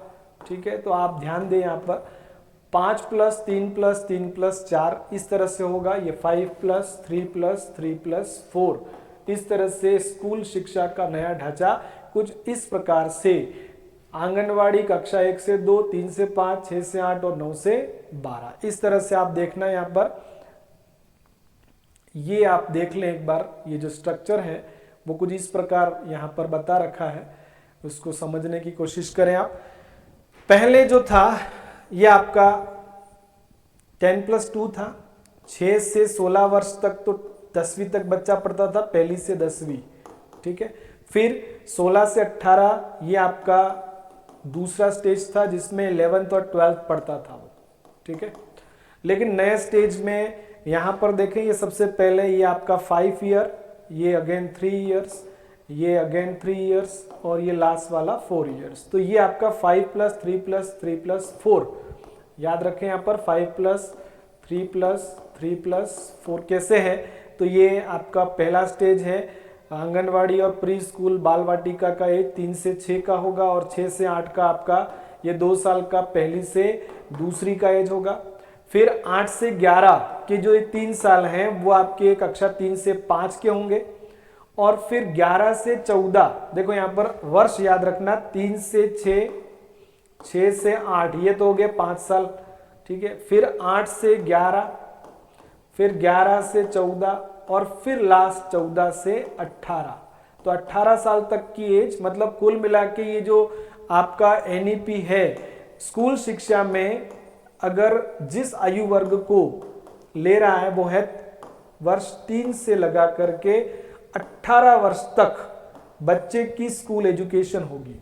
ठीक है। तो आप ध्यान दें यहाँ पर 5 + 3 + 3 + 4 इस तरह से होगा, ये 5 + 3 + 3 + 4, इस तरह से स्कूल शिक्षा का नया ढांचा कुछ इस प्रकार से आंगनवाड़ी कक्षा 1 से 2, 3 से 5, 6 से 8 और 9 से 12, इस तरह से आप देखना। यहाँ पर ये आप देख लें एक बार, ये जो स्ट्रक्चर है वो कुछ इस प्रकार यहाँ पर बता रखा है, उसको समझने की कोशिश करें आप। पहले जो था ये आपका 10 + 2 था, 6 से 16 वर्ष तक, तो 10वीं तक बच्चा पढ़ता था, पहली से 10वीं, ठीक है। फिर 16 से 18 ये आपका दूसरा स्टेज था, जिसमें 11th और 12th पढ़ता था वो, ठीक है। लेकिन नए स्टेज में यहाँ पर देखें, ये सबसे पहले ये आपका 5 ईयर, ये अगेन 3 इयर्स, ये अगेन 3 इयर्स, और ये लास्ट वाला 4 इयर्स। तो ये आपका 5 + 3 + 3 + 4, याद रखें यहाँ पर 5 + 3 + 3 + 4 कैसे है, तो ये आपका पहला स्टेज है। आंगनवाड़ी और प्री स्कूल बाल वाटिका का एज 3 से 6 का होगा, और 6 से 8 का आपका ये 2 साल का पहली से दूसरी का एज होगा। फिर 8 से 11 के जो ये 3 साल हैं वो आपके कक्षा 3 से 5 के होंगे। और फिर 11 से 14, देखो यहाँ पर वर्ष याद रखना, 3 से 6, 6 से 8, ये तो हो गए 5 साल, ठीक है। फिर 8 से 11, फिर 11 से 14, और फिर लास्ट 14 से 18, तो 18 साल तक की एज, मतलब कुल मिला के ये जो आपका एनईपी है स्कूल शिक्षा में, अगर जिस आयु वर्ग को ले रहा है वो है वर्ष 3 से लगा करके 18 वर्ष तक बच्चे की स्कूल एजुकेशन होगी,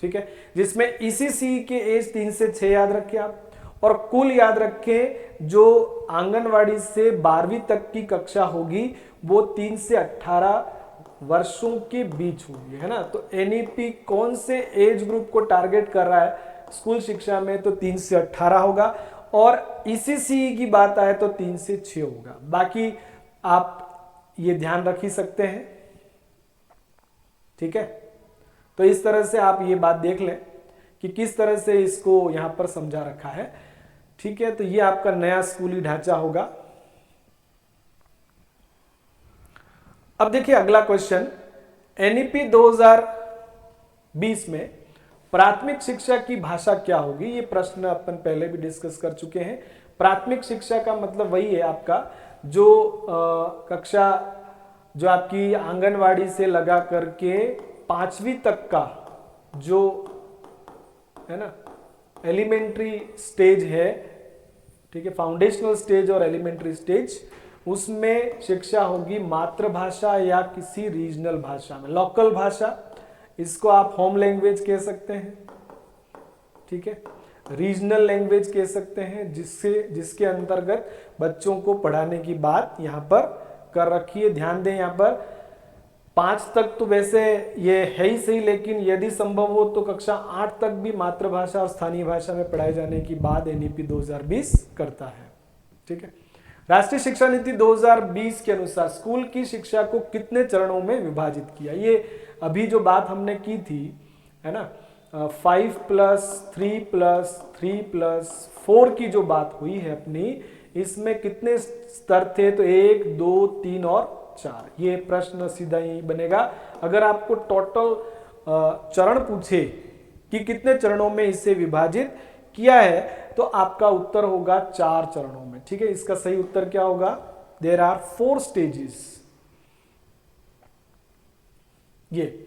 ठीक है, जिसमें ईसीसी के एज 3 से 6 याद रखें आप, और कुल याद रखें जो आंगनवाड़ी से 12वीं तक की कक्षा होगी वो 3 से 18 वर्षों के बीच होगी, है ना। तो एनईपी कौन से एज ग्रुप को टारगेट कर रहा है स्कूल शिक्षा में, तो 3 से 18 होगा, और ईसीसी की बात आए तो 3 से 6 होगा। बाकी आप ये ध्यान रख ही सकते हैं, ठीक है। तो इस तरह से आप ये बात देख लें कि किस तरह से इसको यहां पर समझा रखा है। ठीक है, तो ये आपका नया स्कूली ढांचा होगा। अब देखिए अगला क्वेश्चन, एनईपी 2020 में प्राथमिक शिक्षा की भाषा क्या होगी? ये प्रश्न अपन पहले भी डिस्कस कर चुके हैं। प्राथमिक शिक्षा का मतलब वही है आपका जो कक्षा जो आपकी आंगनवाड़ी से लगा करके 5वीं तक का जो है ना एलिमेंट्री स्टेज है, ठीक है, फाउंडेशनल स्टेज और एलिमेंट्री स्टेज, उसमें शिक्षा होगी मातृभाषा या किसी रीजनल भाषा में, लोकल भाषा, इसको आप होम लैंग्वेज कह सकते हैं, ठीक है, रीजनल लैंग्वेज कह सकते हैं, जिसके अंतर्गत बच्चों को पढ़ाने की बात यहां पर कर रखी है। ध्यान दें यहां पर 5 तक तो वैसे ये है ही सही, लेकिन यदि संभव हो तो कक्षा 8 तक भी मातृभाषा और स्थानीय भाषा में पढ़ाए जाने की बात एनईपी 2020 करता है, ठीक है। राष्ट्रीय शिक्षा नीति 2020 के अनुसार स्कूल की शिक्षा को कितने चरणों में विभाजित किया? ये अभी जो बात हमने की थी, है ना, 5+3+3+4 की जो बात हुई है अपनी, इसमें कितने स्तर थे? तो 1, 2, 3 और 4। ये प्रश्न सीधा यही बनेगा। अगर आपको टोटल चरण पूछे कि कितने चरणों में इसे विभाजित किया है, तो आपका उत्तर होगा 4 चरणों में, ठीक है। इसका सही उत्तर क्या होगा? There are 4 stages. ये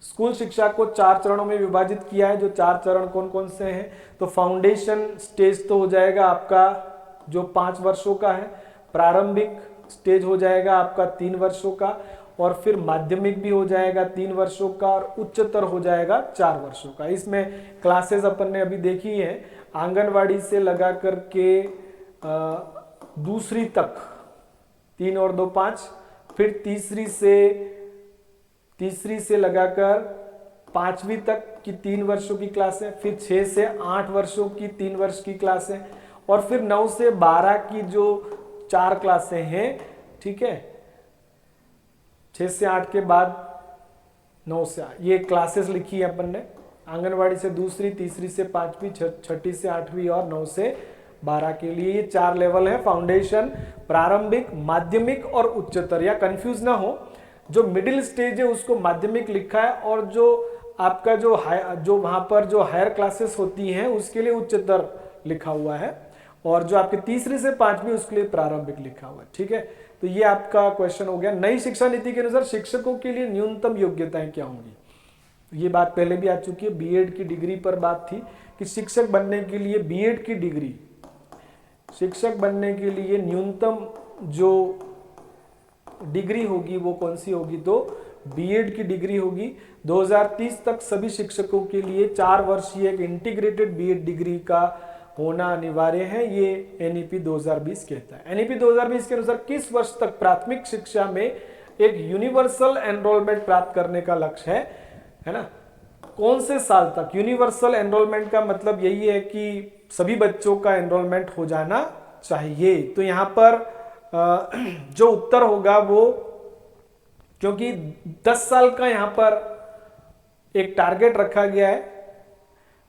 स्कूल शिक्षा को 4 चरणों में विभाजित किया है। जो 4 चरण कौन कौन से हैं? तो फाउंडेशन स्टेज तो हो जाएगा आपका जो 5 वर्षों का है, प्रारंभिक स्टेज हो जाएगा आपका 3 वर्षों का, और फिर माध्यमिक भी हो जाएगा 3 वर्षों का, और उच्चतर हो जाएगा 4 वर्षों का। इसमें क्लासेस अपन ने अभी देखी है, आंगनवाड़ी से लगा करके दूसरी तक 3 और 2 5, फिर तीसरी से लगाकर 5वीं तक की 3 वर्षों की क्लासें, फिर 6 से 8 वर्षों की 3 वर्ष की क्लासें, और फिर 9 से 12 की जो 4 क्लासें हैं, ठीक है, 6 से 8 के बाद 9 से 8, ये क्लासेस लिखी है अपन ने। आंगनवाड़ी से दूसरी, तीसरी से 5वीं, छठी से 8वीं और 9 से 12 के लिए ये 4 लेवल है, फाउंडेशन, प्रारंभिक, माध्यमिक और उच्चतर। या कंफ्यूज ना हो, जो मिडिल स्टेज है उसको माध्यमिक लिखा है, और जो आपका जो वहां पर जो हायर क्लासेस होती हैं उसके लिए उच्चतर लिखा हुआ है, और जो आपके तीसरी से 5वीं उसके लिए प्रारंभिक लिखा हुआ है, ठीक है। तो ये आपका क्वेश्चन हो गया। नई शिक्षा नीति के अनुसार शिक्षकों के लिए न्यूनतम योग्यताएं क्या होंगी? ये बात पहले भी आ चुकी है, बीएड की डिग्री पर बात थी कि शिक्षक बनने के लिए बीएड की डिग्री, शिक्षक बनने के लिए न्यूनतम जो डिग्री होगी वो कौन सी होगी? तो बीएड की डिग्री होगी। 2030 तक सभी शिक्षकों के लिए 4 वर्षीय एक इंटीग्रेटेड बीएड डिग्री का होना अनिवार्य है, ये एनईपी 2020 कहता है। एनईपी 2020 के अनुसार किस वर्ष तक प्राथमिक शिक्षा में एक यूनिवर्सल एनरोलमेंट प्राप्त करने का लक्ष्य है ना? कौन से साल तक? यूनिवर्सल एनरोलमेंट का मतलब यही है कि सभी बच्चों का एनरोलमेंट हो जाना चाहिए। तो यहां पर जो उत्तर होगा वो, क्योंकि 10 साल का यहां पर एक टारगेट रखा गया है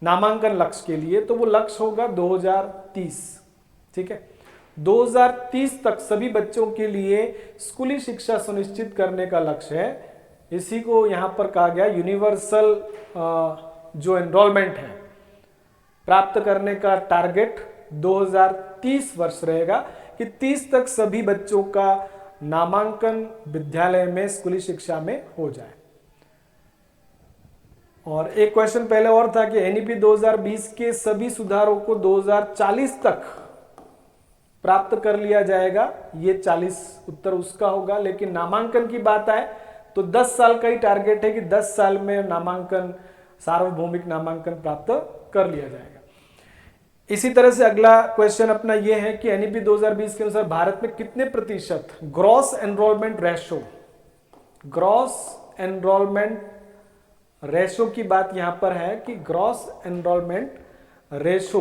नामांकन लक्ष्य के लिए, तो वो लक्ष्य होगा 2030, ठीक है। 2030 तक सभी बच्चों के लिए स्कूली शिक्षा सुनिश्चित करने का लक्ष्य है। इसी को यहां पर कहा गया यूनिवर्सल जो एनरोलमेंट है प्राप्त करने का टारगेट 2030 वर्ष रहेगा कि 30 तक सभी बच्चों का नामांकन विद्यालय में स्कूली शिक्षा में हो जाए। और एक क्वेश्चन पहले और था कि एनईपी 2020 के सभी सुधारों को 2040 तक प्राप्त कर लिया जाएगा, ये 40 उत्तर उसका होगा। लेकिन नामांकन की बात आए तो 10 साल का ही टारगेट है कि 10 साल में नामांकन, सार्वभौमिक नामांकन प्राप्त कर लिया जाएगा। इसी तरह से अगला क्वेश्चन अपना यह है कि एनईपी 2020 के अनुसार भारत में कितने प्रतिशत gross enrolment ratio, gross enrolment ratio की बात यहां पर है कि ग्रॉस एनरोलमेंट रेशो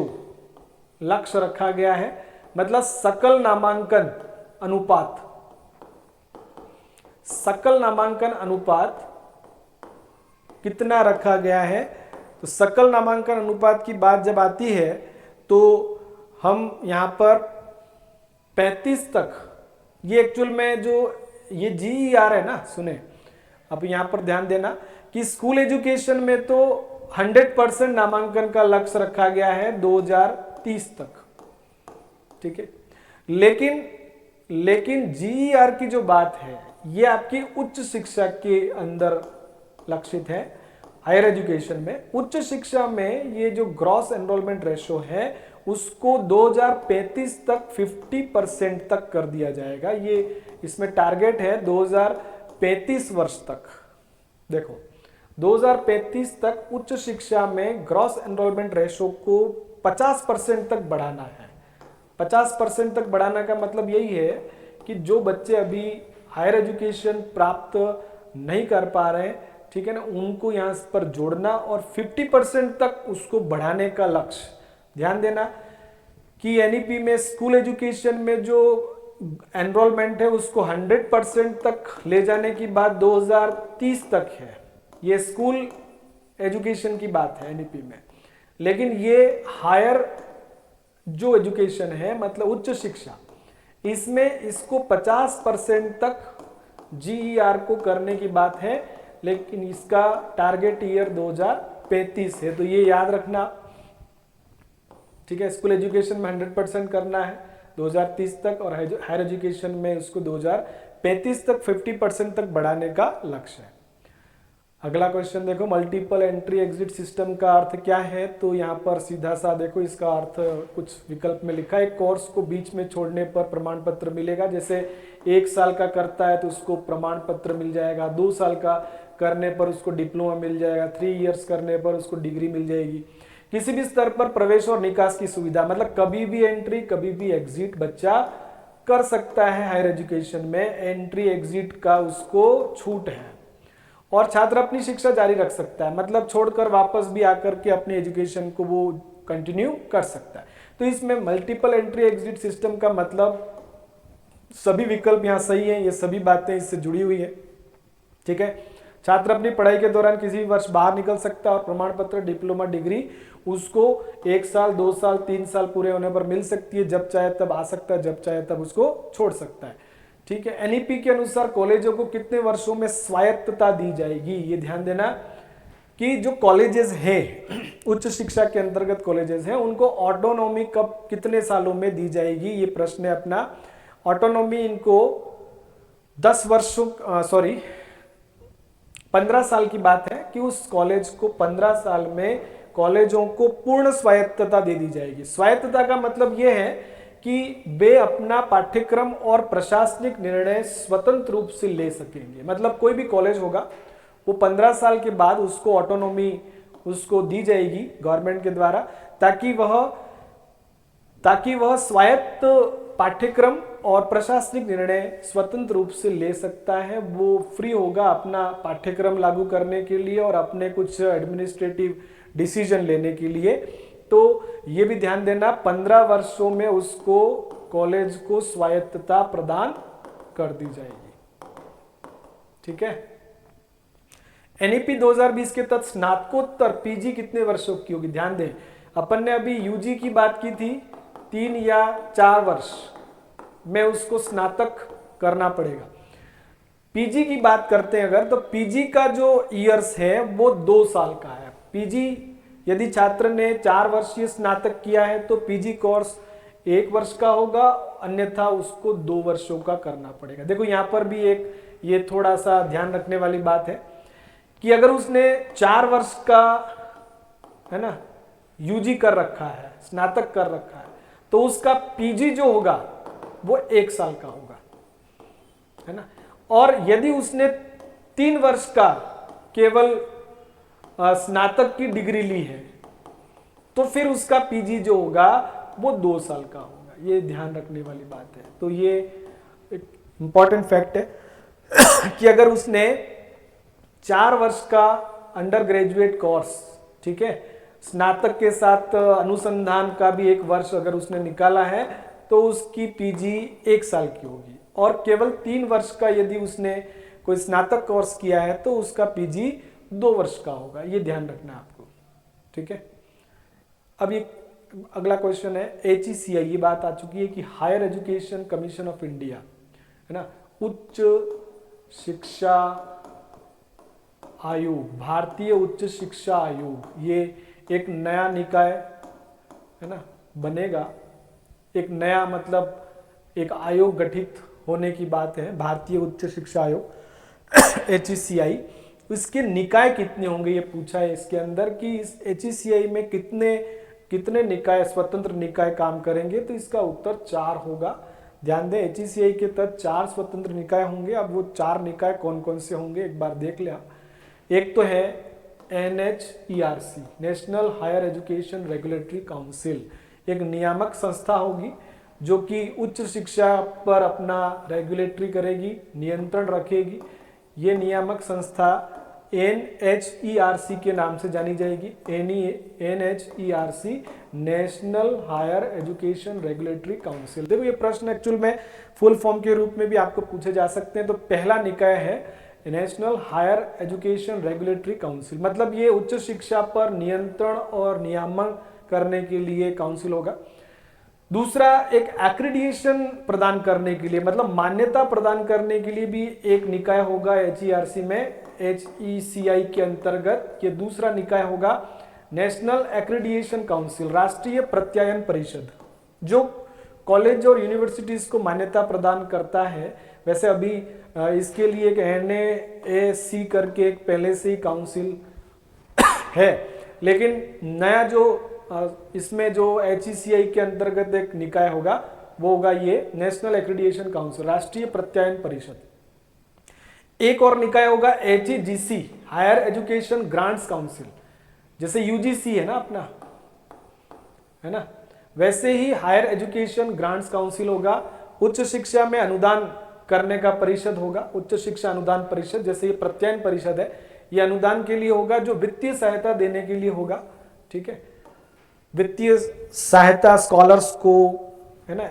लक्ष्य रखा गया है, मतलब सकल नामांकन अनुपात, सकल नामांकन अनुपात कितना रखा गया है? तो सकल नामांकन अनुपात की बात जब आती है तो हम यहाँ पर 35 तक, ये एक्चुअल में जो ये GER है ना, सुने अब यहाँ पर ध्यान देना कि स्कूल एजुकेशन में तो 100% नामांकन का लक्ष्य रखा गया है 2030 तक, ठीक है। लेकिन GER की जो बात है ये आपकी उच्च शिक्षा के अंदर लक्षित है। हायर एजुकेशन में, उच्च शिक्षा में ये जो ग्रॉस एनरोलमेंट रेशो है उसको 2035 तक 50% तक कर दिया जाएगा। ये इसमें टारगेट है 2035 वर्ष तक। देखो 2035 तक उच्च शिक्षा में ग्रॉस एनरोलमेंट रेशो को 50% तक बढ़ाना है। 50% तक बढ़ाने का मतलब यही है कि जो बच्चे अभी हायर एजुकेशन प्राप्त नहीं कर पा रहे हैं, ठीक है ना, उनको यहाँ पर जोड़ना और 50% तक उसको बढ़ाने का लक्ष्य। ध्यान देना कि NEP में स्कूल एजुकेशन में जो एनरोलमेंट है उसको 100% तक ले जाने की बात 2030 तक है। ये स्कूल एजुकेशन की बात है NEP में, लेकिन ये हायर जो एजुकेशन है मतलब उच्च शिक्षा, इसमें इसको 50% तक GER को करने की बात है, लेकिन इसका टारगेट ईयर 2035 है। तो ये याद रखना, ठीक है। स्कूल एजुकेशन में 100% करना है 2030 तक और हायर एजुकेशन में उसको 2035 तक 50% तक बढ़ाने का लक्ष्य है। अगला क्वेश्चन देखो, मल्टीपल एंट्री एग्जिट सिस्टम का अर्थ क्या है? तो यहाँ पर सीधा सा देखो, इसका अर्थ कुछ विकल्प में लिखा है। कोर्स को बीच में छोड़ने पर प्रमाण पत्र मिलेगा। जैसे 1 साल का करता है तो उसको प्रमाण पत्र मिल जाएगा, 2 साल का करने पर उसको डिप्लोमा मिल जाएगा, 3 इयर्स करने पर उसको डिग्री मिल जाएगी। किसी भी स्तर पर प्रवेश और निकास की सुविधा, मतलब कभी भी एंट्री कभी भी एग्जिट बच्चा कर सकता है। हायर एजुकेशन में एंट्री एग्जिट का उसको छूट है और छात्र अपनी शिक्षा जारी रख सकता है, मतलब छोड़कर वापस भी आकर के अपनी एजुकेशन को वो कंटिन्यू कर सकता है। तो इसमें मल्टीपल एंट्री एग्जिट सिस्टम का मतलब सभी विकल्प यहाँ सही है, ये सभी बातें इससे जुड़ी हुई है, ठीक है। छात्र अपनी पढ़ाई के दौरान किसी भी वर्ष बाहर निकल सकता है और प्रमाण पत्र डिप्लोमा डिग्री उसको 1 साल 2 साल 3 साल पूरे होने पर मिल सकती है। जब चाहे तब आ सकता है, जब चाहे तब उसको छोड़ सकता है, ठीक है। NEP के अनुसार कॉलेजों को कितने वर्षों में स्वायत्तता दी जाएगी? ये ध्यान देना कि जो कॉलेजेस हैं, उच्च शिक्षा के अंतर्गत कॉलेजेस हैं, उनको ऑटोनॉमी कब कितने सालों में दी जाएगी? ये प्रश्न है अपना। ऑटोनॉमी इनको 15 साल की बात है कि उस कॉलेज को 15 साल में कॉलेजों को पूर्ण स्वायत्तता दे दी जाएगी। स्वायत्तता का मतलब यह है कि वे अपना पाठ्यक्रम और प्रशासनिक निर्णय स्वतंत्र रूप से ले सकेंगे। मतलब कोई भी कॉलेज होगा वो 15 साल के बाद उसको ऑटोनॉमी उसको दी जाएगी गवर्नमेंट के द्वारा, ताकि वह स्वायत्त पाठ्यक्रम और प्रशासनिक निर्णय स्वतंत्र रूप से ले सकता है। वो फ्री होगा अपना पाठ्यक्रम लागू करने के लिए और अपने कुछ एडमिनिस्ट्रेटिव डिसीजन लेने के लिए। तो ये भी ध्यान देना 15 वर्षों में उसको कॉलेज को स्वायत्तता प्रदान कर दी जाएगी, ठीक है। NEP 2020 के तहत स्नातकोत्तर PG कितने वर्षों की होगी? ध्यान दें, अपन ने अभी UG की बात की थी, 3 या 4 वर्ष में उसको स्नातक करना पड़ेगा। PG की बात करते हैं अगर, तो PG का जो ईयर्स है वो 2 साल का है। PG यदि छात्र ने 4 वर्षीय स्नातक किया है तो PG कोर्स 1 वर्ष का होगा, अन्यथा उसको 2 वर्षों का करना पड़ेगा। देखो यहाँ पर भी एक ये थोड़ा सा ध्यान रखने वाली बात है कि अगर उसने 4 वर्ष का है ना UG कर रखा है, स्नातक कर रखा है, तो उसका PG जो होगा वो 1 साल का होगा, है ना। और यदि उसने 3 वर्ष का केवल स्नातक की डिग्री ली है तो फिर उसका PG जो होगा वो 2 साल का होगा। ये ध्यान रखने वाली बात है। तो ये एक इंपॉर्टेंट फैक्ट है कि अगर उसने 4 वर्ष का अंडर ग्रेजुएट कोर्स, ठीक है, स्नातक के साथ अनुसंधान का भी 1 वर्ष अगर उसने निकाला है तो उसकी PG 1 साल की होगी। और केवल 3 वर्ष का यदि उसने कोई स्नातक कोर्स किया है तो उसका PG 2 वर्ष का होगा। ये ध्यान रखना है आपको, ठीक है। अब ये अगला क्वेश्चन है HECI, ये बात आ चुकी है कि higher education commission of India, है ना, उच्च शिक्षा आयोग, भारतीय उच्च शिक्षा आयोग, ये एक नया निकाय, है ना, बनेगा। एक नया मतलब एक आयोग गठित होने की बात है, भारतीय उच्च शिक्षा आयोग HECI। इसके निकाय कितने होंगे ये पूछा है इसके अंदर कि इस HECI में कितने निकाय, स्वतंत्र निकाय काम करेंगे, तो इसका उत्तर 4 होगा। ध्यान दें, HECI के तहत 4 स्वतंत्र निकाय होंगे। अब वो 4 निकाय कौन कौन से होंगे एक बार देख लिया। एक तो है NHERC, national higher education regulatory council, एक नियामक संस्था होगी जो कि उच्च शिक्षा पर अपना रेगुलेटरी करेगी, नियंत्रण रखेगी। ये नियामक संस्था NHERC के नाम से जानी जाएगी। NHERC, national higher education regulatory council. देखो ये प्रश्न एक्चुअल में फुल फॉर्म के रूप में भी आपको पूछे जा सकते हैं। तो पहला निकाय है national higher education regulatory council, मतलब ये उच्च शिक्षा पर नियंत्रण और नियामन करने के लिए काउंसिल होगा। दूसरा, एक एक्रेडिएशन प्रदान करने के लिए, मतलब मान्यता प्रदान करने के लिए भी एक निकाय होगा HERC में, HECI के अंतर्गत। ये दूसरा निकाय होगा नेशनल एक्रेडिएशन काउंसिल, राष्ट्रीय प्रत्यायन परिषद, जो कॉलेज और यूनिवर्सिटीज को मान्यता प्रदान करता है। वैसे अभी इसके लिए एक NAAC करके एक पहले से ही काउंसिल है, लेकिन नया जो इसमें जो HECI के अंतर्गत एक निकाय होगा वो होगा ये नेशनल एक्रेडिएशन काउंसिल, राष्ट्रीय प्रत्यायन परिषद। एक और निकाय होगा HEGC, higher education grants council. जैसे UGC है ना अपना, है ना, वैसे ही हायर एजुकेशन ग्रांट्स काउंसिल होगा। उच्च शिक्षा में अनुदान करने का परिषद होगा, उच्च शिक्षा अनुदान परिषद। जैसे ये प्रत्यायन परिषद है, ये अनुदान के लिए होगा, जो वित्तीय सहायता देने के लिए होगा। ठीक है, वित्तीय सहायता स्कॉलर्स को, है ना,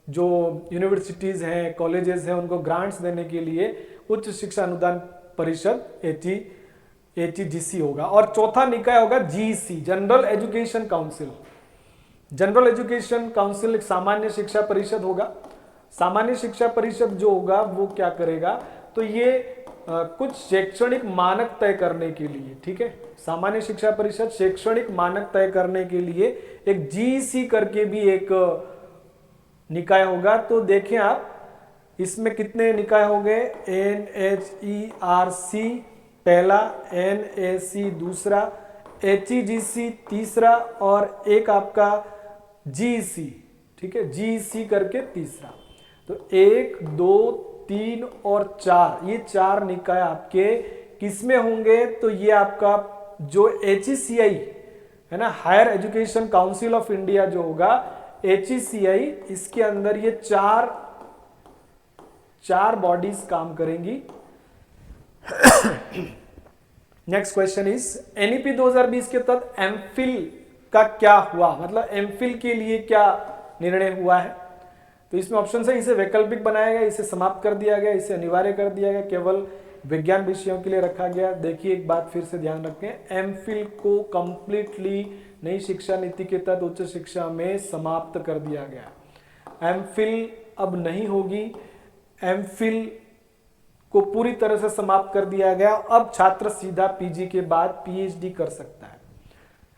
जो यूनिवर्सिटीज हैं, कॉलेजेस हैं, उनको ग्रांट्स देने के लिए उच्च शिक्षा अनुदान परिषद HEGC होगा। और चौथा निकाय होगा GEC, general education council. General education council एक सामान्य शिक्षा परिषद होगा। सामान्य शिक्षा परिषद जो होगा वो क्या करेगा, तो ये कुछ शैक्षणिक मानक तय करने के लिए, ठीक है, सामान्य शिक्षा परिषद शैक्षणिक मानक तय करने के लिए एक GEC करके भी एक निकाय होगा। तो देखें आप, इसमें कितने निकाय हो गए, NHERC पहला, NAC दूसरा, HEGC तीसरा, और एक आपका GEC, ठीक है, GEC करके तीसरा। तो 1, 2, 3 और 4, ये 4 निकाय आपके किसमें होंगे, तो ये आपका जो HECI है ना, higher education council of India जो होगा HECI, इसके अंदर ये चार बॉडीज काम करेंगी। नेक्स्ट क्वेश्चन इज NEP 2020 के तहत MPhil का क्या हुआ, मतलब MPhil के लिए क्या निर्णय हुआ है। तो इसमें ऑप्शन है, इसे वैकल्पिक बनाया गया, इसे समाप्त कर दिया गया, इसे अनिवार्य कर दिया गया, केवल विज्ञान विषयों के लिए रखा गया। देखिए एक बात फिर से ध्यान रखें, MPhil को कंप्लीटली नई शिक्षा नीति के तहत उच्च शिक्षा में समाप्त कर दिया गया। MPhil अब नहीं होगी, MPhil को पूरी तरह से समाप्त कर दिया गया। अब छात्र सीधा PG के बाद PhD कर सकता है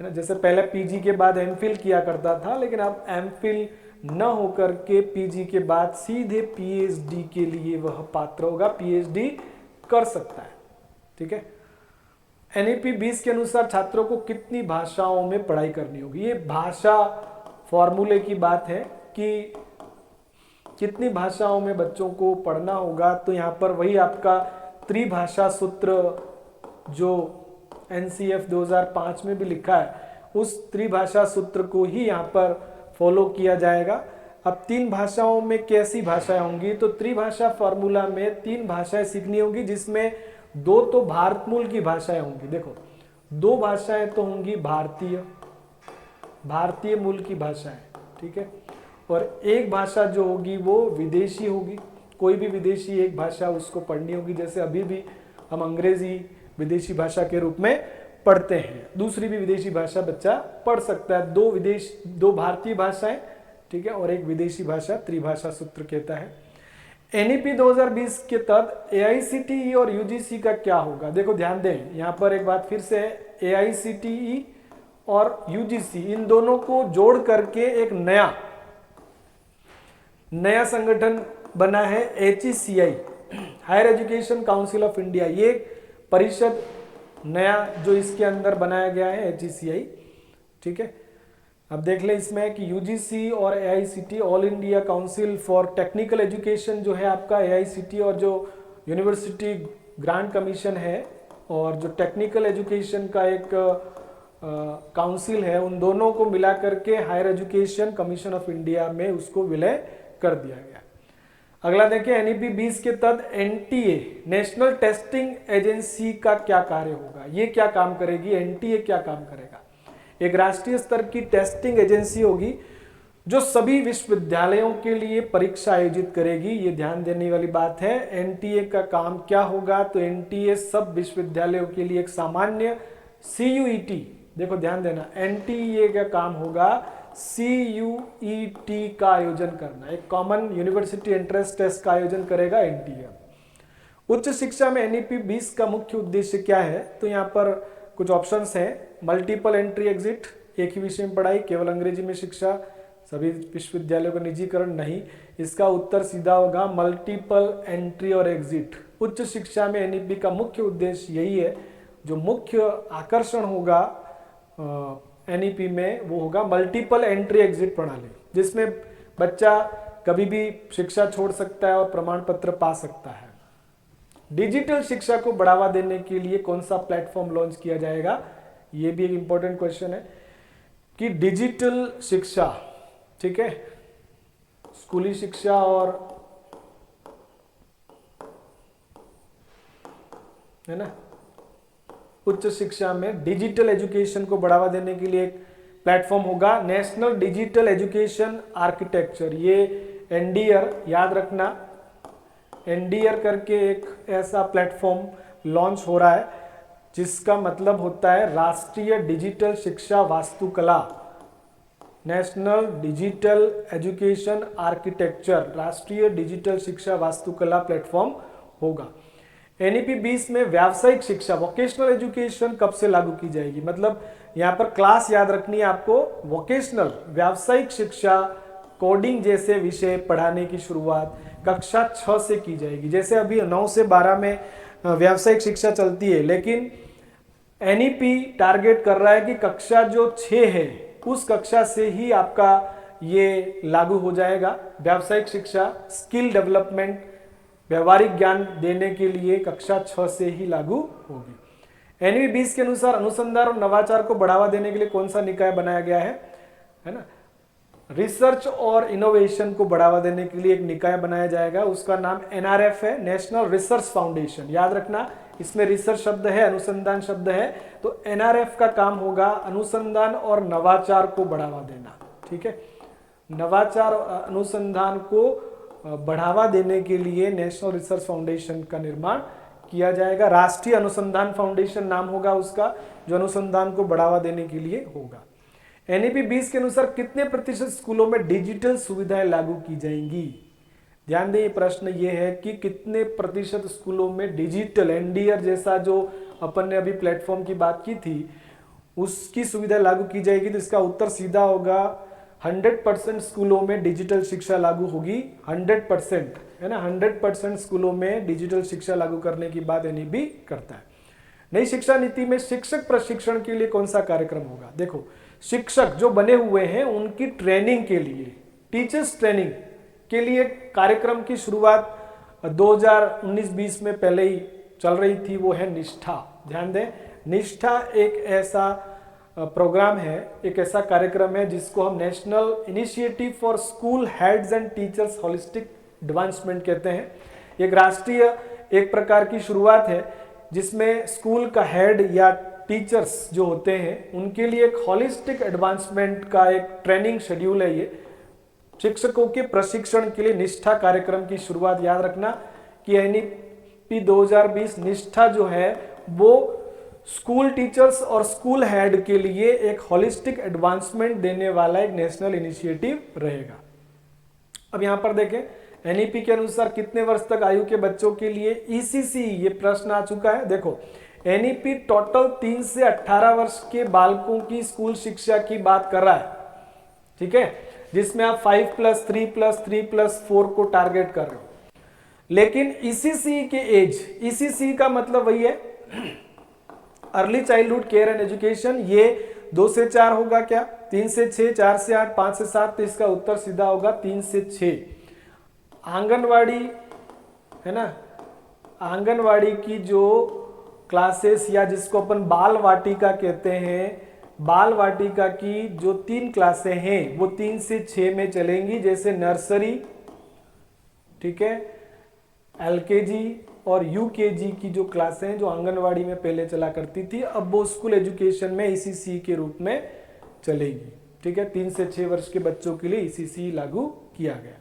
ना, जैसे पहले PG के बाद MPhil किया करता था, लेकिन अब MPhil न होकर के PG के बाद सीधे PhD के लिए वह पात्र होगा, PhD कर सकता है। ठीक है, NEP 20 के अनुसार छात्रों को कितनी भाषाओं में पढ़ाई करनी होगी। ये भाषा फॉर्मूले की बात है कि कितनी भाषाओं में बच्चों को पढ़ना होगा। तो यहाँ पर वही आपका त्रिभाषा सूत्र जो NCF 2005 में भी लिखा है, उस त्रिभाषा सूत्र को ही यहाँ पर फॉलो किया जाएगा। अब 3 भाषाओं में कैसी भाषाएं होंगी, तो त्रिभाषा फॉर्मूला में 3 भाषाएं सीखनी होंगी, जिसमें 2 तो भारत मूल की भाषाएं होंगी। देखो 2 भाषाएं तो होंगी भारतीय मूल की भाषाएं, ठीक है, और एक भाषा जो होगी वो विदेशी होगी। कोई भी विदेशी एक भाषा उसको पढ़नी होगी, जैसे अभी भी हम अंग्रेजी विदेशी भाषा के रूप में पढ़ते हैं। दूसरी भी विदेशी भाषा बच्चा पढ़ सकता है। दो भारतीय भाषाएं, ठीक है, और एक विदेशी भाषा, त्रिभाषा सूत्र कहता है। एनईपी 2020 के तहत एआईसीटीई और यूजीसी का क्या होगा? देखो ध्यान दें, यहाँ पर एक बात फिर से है, एआईसीटीई और यूजीसी इन दोनों को जोड़ करके एक नया संगठन बना है, HECI, higher education council of India. ये परिषद नया जो इसके अंदर बनाया गया है, एचईसीआई, ठीक है। अब देख लें इसमें कि यूजीसी और AICT, all India council for technical education जो है आपका एआईसीटी, और जो यूनिवर्सिटी ग्रांट कमीशन है और जो टेक्निकल एजुकेशन का एक काउंसिल है, उन दोनों को मिला करके higher education commission of India में उसको विलय कर दिया गया। अगला देखिए, एनईपी 20 के तहत एनटीए, नेशनल टेस्टिंग एजेंसी का क्या कार्य होगा? ये क्या काम करेगी? एनटीए क्या काम करेगा? एक राष्ट्रीय स्तर की टेस्टिंग एजेंसी होगी जो सभी विश्वविद्यालयों के लिए परीक्षा आयोजित करेगी। ये ध्यान देने वाली बात है। एनटीए का काम क्या होगा? तो एनटीए सब विश्वविद्यालयों के लिए एक सामान्य सीयूईटी, देखो ध्यान देना, एनटीए का काम होगा सीयूईटी का आयोजन करना, एक कॉमन यूनिवर्सिटी एंट्रेंस टेस्ट का आयोजन करेगा एनटीए। उच्च शिक्षा में एनईपी 20 का मुख्य उद्देश्य क्या है? तो यहाँ पर कुछ ऑप्शंस हैं। मल्टीपल एंट्री एग्जिट, एक ही विषय में पढ़ाई, केवल अंग्रेजी में शिक्षा, सभी विश्वविद्यालयों का निजीकरण नहीं। इसका उत्तर सीधा होगा मल्टीपल एंट्री और एग्जिट। उच्च शिक्षा में एनईपी का मुख्य उद्देश्य यही है। जो मुख्य आकर्षण होगा एनईपी में वो होगा मल्टीपल एंट्री एग्जिट प्रणाली, जिसमें बच्चा कभी भी शिक्षा छोड़ सकता है और प्रमाण पत्र पा सकता है। डिजिटल शिक्षा को बढ़ावा देने के लिए कौन सा प्लेटफॉर्म लॉन्च किया जाएगा? ये भी एक इंपॉर्टेंट क्वेश्चन है कि डिजिटल शिक्षा, ठीक है, स्कूली शिक्षा और है ना, उच्च शिक्षा में डिजिटल एजुकेशन को बढ़ावा देने के लिए एक प्लेटफॉर्म होगा नेशनल डिजिटल एजुकेशन आर्किटेक्चर। ये एनडीआर, याद रखना, एनडीआर करके एक ऐसा प्लेटफॉर्म लॉन्च हो रहा है जिसका मतलब होता है राष्ट्रीय डिजिटल शिक्षा वास्तुकला, नेशनल डिजिटल एजुकेशन आर्किटेक्चर, राष्ट्रीय डिजिटल शिक्षा वास्तुकला प्लेटफॉर्म होगा। एनईपी 20 में व्यावसायिक शिक्षा, वोकेशनल एजुकेशन कब से लागू की जाएगी? मतलब यहाँ पर क्लास याद रखनी है आपको, वोकेशनल व्यावसायिक शिक्षा, कोडिंग जैसे विषय पढ़ाने की शुरुआत कक्षा 6 से की जाएगी। जैसे अभी 9 से 12 में व्यावसायिक शिक्षा चलती है, लेकिन एनईपी टारगेट कर रहा है कि कक्षा जो 6 है उस कक्षा से ही आपका ये लागू हो जाएगा। व्यावसायिक शिक्षा, स्किल डेवलपमेंट, व्यवहारिक ज्ञान देने के लिए कक्षा 6 से ही लागू होगी। एनईपी 20 के अनुसार अनुसंधान और नवाचार को बढ़ावा देने के लिए कौन सा निकाय बनाया गया है ना? रिसर्च और इनोवेशन को बढ़ावा देने के लिए एक निकाय बनाया जाएगा, उसका नाम एनआरएफ है, नेशनल रिसर्च फाउंडेशन। याद रखना, इसमें रिसर्च शब्द है, अनुसंधान शब्द है, तो एनआरएफ का काम होगा अनुसंधान और नवाचार को बढ़ावा देना, ठीक है। नवाचार और अनुसंधान को बढ़ावा देने के लिए नेशनल रिसर्च फाउंडेशन का निर्माण किया जाएगा। राष्ट्रीय अनुसंधान फाउंडेशन नाम होगा उसका, जो अनुसंधान को बढ़ावा देने के लिए होगा। एनईपी 20 के अनुसार कितने प्रतिशत स्कूलों में डिजिटल सुविधाएं लागू की जाएंगी? ध्यान दें, ये प्रश्न ये है कि कितने प्रतिशत स्कूलों में डिजिटल, एनडीआर जैसा जो अपन ने अभी प्लेटफॉर्म की बात की थी उसकी सुविधा लागू की जाएगी। तो इसका उत्तर सीधा होगा 100% स्कूलों में डिजिटल शिक्षा लागू होगी। 100% है ना, 100% स्कूलों में डिजिटल शिक्षा लागू करने की बात एनईपी करता है। नई शिक्षा नीति में शिक्षक प्रशिक्षण के लिए कौन सा कार्यक्रम होगा? देखो, शिक्षक जो बने हुए हैं उनकी ट्रेनिंग के लिए, टीचर्स ट्रेनिंग के लिए कार्यक्रम की शुरुआत 2019-20 में पहले ही चल रही थी, वो है निष्ठा। ध्यान दें, निष्ठा एक ऐसा प्रोग्राम है, एक ऐसा कार्यक्रम है जिसको हम national initiative for school heads and teachers holistic advancement कहते हैं। एक राष्ट्रीय एक प्रकार की शुरुआत है जिसमें स्कूल का हेड या टीचर्स जो होते हैं उनके लिए एक होलिस्टिक एडवांसमेंट का एक ट्रेनिंग शेड्यूल है। ये शिक्षकों के प्रशिक्षण के लिए निष्ठा कार्यक्रम की शुरुआत, याद रखना कि एनईपी 2020 निष्ठा जो है वो स्कूल टीचर्स और स्कूल हेड के लिए एक होलिस्टिक एडवांसमेंट देने वाला एक नेशनल इनिशिएटिव रहेगा। अब यहां पर देखें, एनईपी के अनुसार कितने वर्ष तक आयु के बच्चों के लिए ईसीसी, ये प्रश्न आ चुका है। देखो, एनईपी टोटल 3 से 18 वर्ष के बालकों की स्कूल शिक्षा की बात कर रहा है, ठीक है, जिसमें आप 5+3+3+4 को टारगेट कर रहे हो। लेकिन ईसीसी के एज, ईसीसी का मतलब वही है early childhood care and education, ये 2 से 4 होगा क्या, 3 से 6, 4 से 8, 5 से 7, तो इसका उत्तर सीधा होगा 3 से 6। आंगनवाड़ी है ना, आंगनवाड़ी की जो क्लासेस या जिसको अपन बाल वाटिका कहते हैं, बाल वाटिका की जो 3 क्लासें हैं वो 3 से 6 में चलेंगी, जैसे नर्सरी, ठीक है, एलकेजी और यूकेजी की जो क्लासें हैं जो आंगनवाड़ी में पहले चला करती थी, अब वो स्कूल एजुकेशन में ईसीसी के रूप में चलेगी, ठीक है। 3 से 6 वर्ष के बच्चों के लिए ईसीसी लागू किया गया।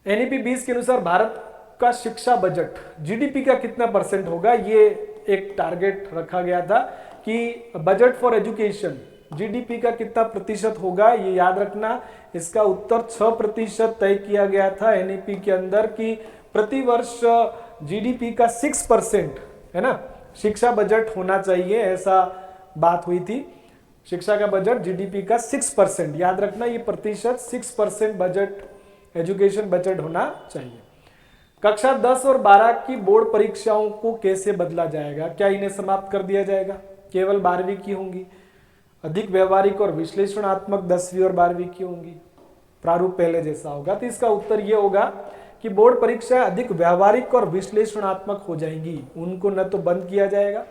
एनईपी 20 के अनुसार भारत का शिक्षा बजट जीडीपी का कितना % होगा, ये एक टारगेट रखा गया था कि बजट फॉर एजुकेशन जीडीपी का कितना प्रतिशत होगा, ये याद रखना। इसका उत्तर 6% तय किया गया था एनईपी के अंदर कि प्रति वर्ष जीडीपी का 6% है ना शिक्षा बजट होना चाहिए, ऐसा बात हुई थी। शिक्षा का बजट जीडीपी का 6%, याद रखना ये प्रतिशत 6% बजट एजुकेशन बजट होना चाहिए। कक्षा 10 और 12 की बोर्ड परीक्षाओं को कैसे बदला जाएगा, क्या इन्हें समाप्त कर दिया जाएगा, केवल 12वीं की होंगी, अधिक व्यवहारिक और विश्लेषणात्मक 10वीं और 12वीं की होंगी, प्रारूप पहले जैसा होगा। तो इसका उत्तर यह होगा कि बोर्ड परीक्षाएं अधिक व्यवहारिक और विश्लेषणात्मक हो जाएंगी, उनको न तो बंद किया जाएगा